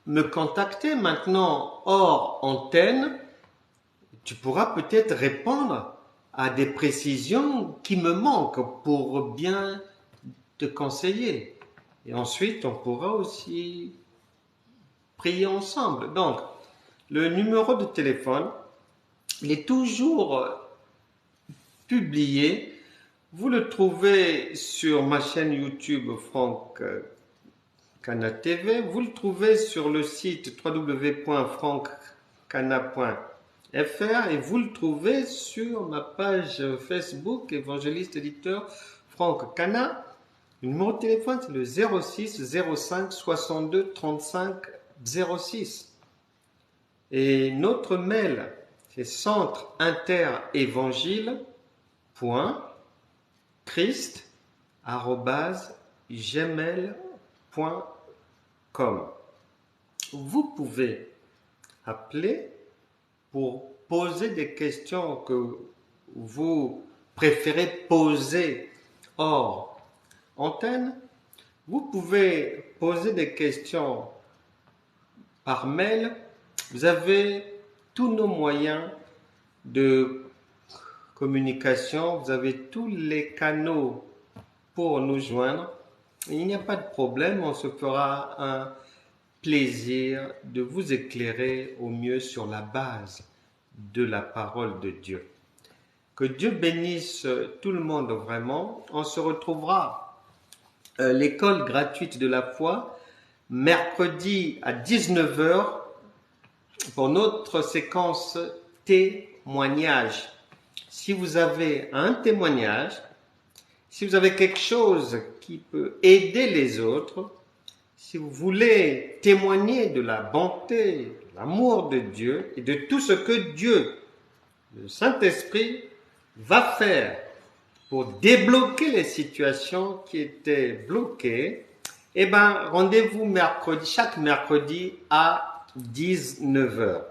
me contacter maintenant hors antenne. Tu pourras peut-être répondre à des précisions qui me manquent pour bien te conseiller. Et ensuite, on pourra aussi prier ensemble. Donc, le numéro de téléphone, il est toujours publié. Vous le trouvez sur ma chaîne YouTube Franck Cana TV. Vous le trouvez sur le site www.franckcana.fr et vous le trouvez sur ma page Facebook Évangéliste Éditeur Franck Cana. Le numéro de téléphone, c'est le 06 05 62 35 06. Et notre mail, c'est centre-interevangile.christ@gmail.com. Vous pouvez appeler pour poser des questions que vous préférez poser hors antenne. Vous pouvez poser des questions par mail. Vous avez tous nos moyens de communication, vous avez tous les canaux pour nous joindre. Il n'y a pas de problème, on se fera un plaisir de vous éclairer au mieux sur la base de la parole de Dieu. Que Dieu bénisse tout le monde vraiment. On se retrouvera à l'école gratuite de la foi mercredi à 19h pour notre séquence témoignage. Si vous avez un témoignage, si vous avez quelque chose qui peut aider les autres, si vous voulez témoigner de la bonté, de l'amour de Dieu et de tout ce que Dieu, le Saint-Esprit, va faire pour débloquer les situations qui étaient bloquées, eh bien, rendez-vous chaque mercredi à 19h.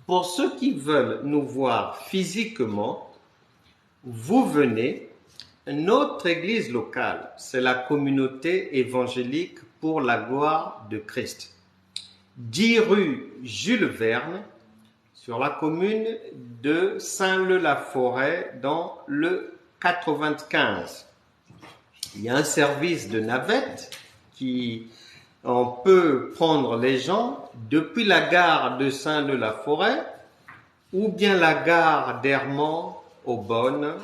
Pour ceux qui veulent nous voir physiquement, vous venez. Notre église locale, c'est la communauté évangélique pour la gloire de Christ. 10 rue Jules Verne, sur la commune de Saint-Leu-la-Forêt, dans le 95. Il y a un service de navette on peut prendre les gens depuis la gare de Saint-Leu-la-Forêt ou bien la gare d'Hermont-Aubonne.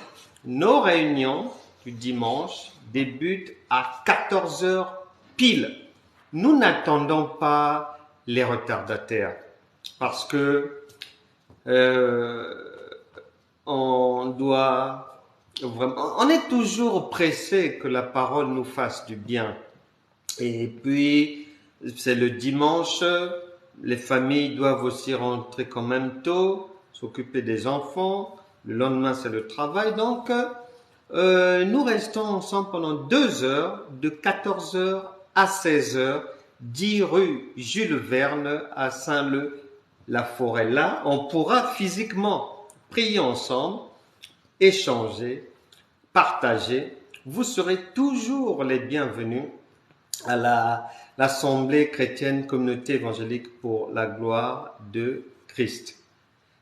Nos réunions du dimanche débutent à 14h pile. Nous n'attendons pas les retardataires parce que on est toujours pressé que la parole nous fasse du bien. Et puis, c'est le dimanche, les familles doivent aussi rentrer quand même tôt, s'occuper des enfants. Le lendemain, c'est le travail. Donc, nous restons ensemble pendant 2 heures, de 14h à 16h, 10 rue Jules Verne à Saint-Leu, la forêt là, on pourra physiquement prier ensemble, échanger, partager. Vous serez toujours les bienvenus à l'Assemblée chrétienne communauté évangélique pour la gloire de Christ.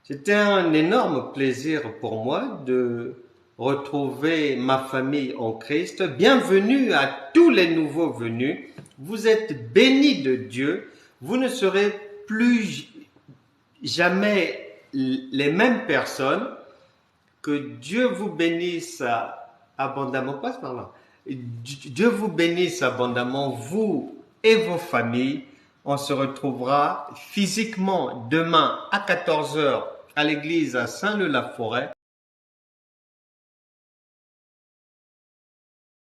C'était un énorme plaisir pour moi de retrouver ma famille en Christ. Bienvenue à tous les nouveaux venus. Vous êtes bénis de Dieu. Vous ne serez plus jamais les mêmes personnes. Que Dieu vous bénisse abondamment. Passe par là. Dieu vous bénisse abondamment, vous et vos familles. On se retrouvera physiquement demain à 14h à l'église à Saint-Leu-la-Forêt.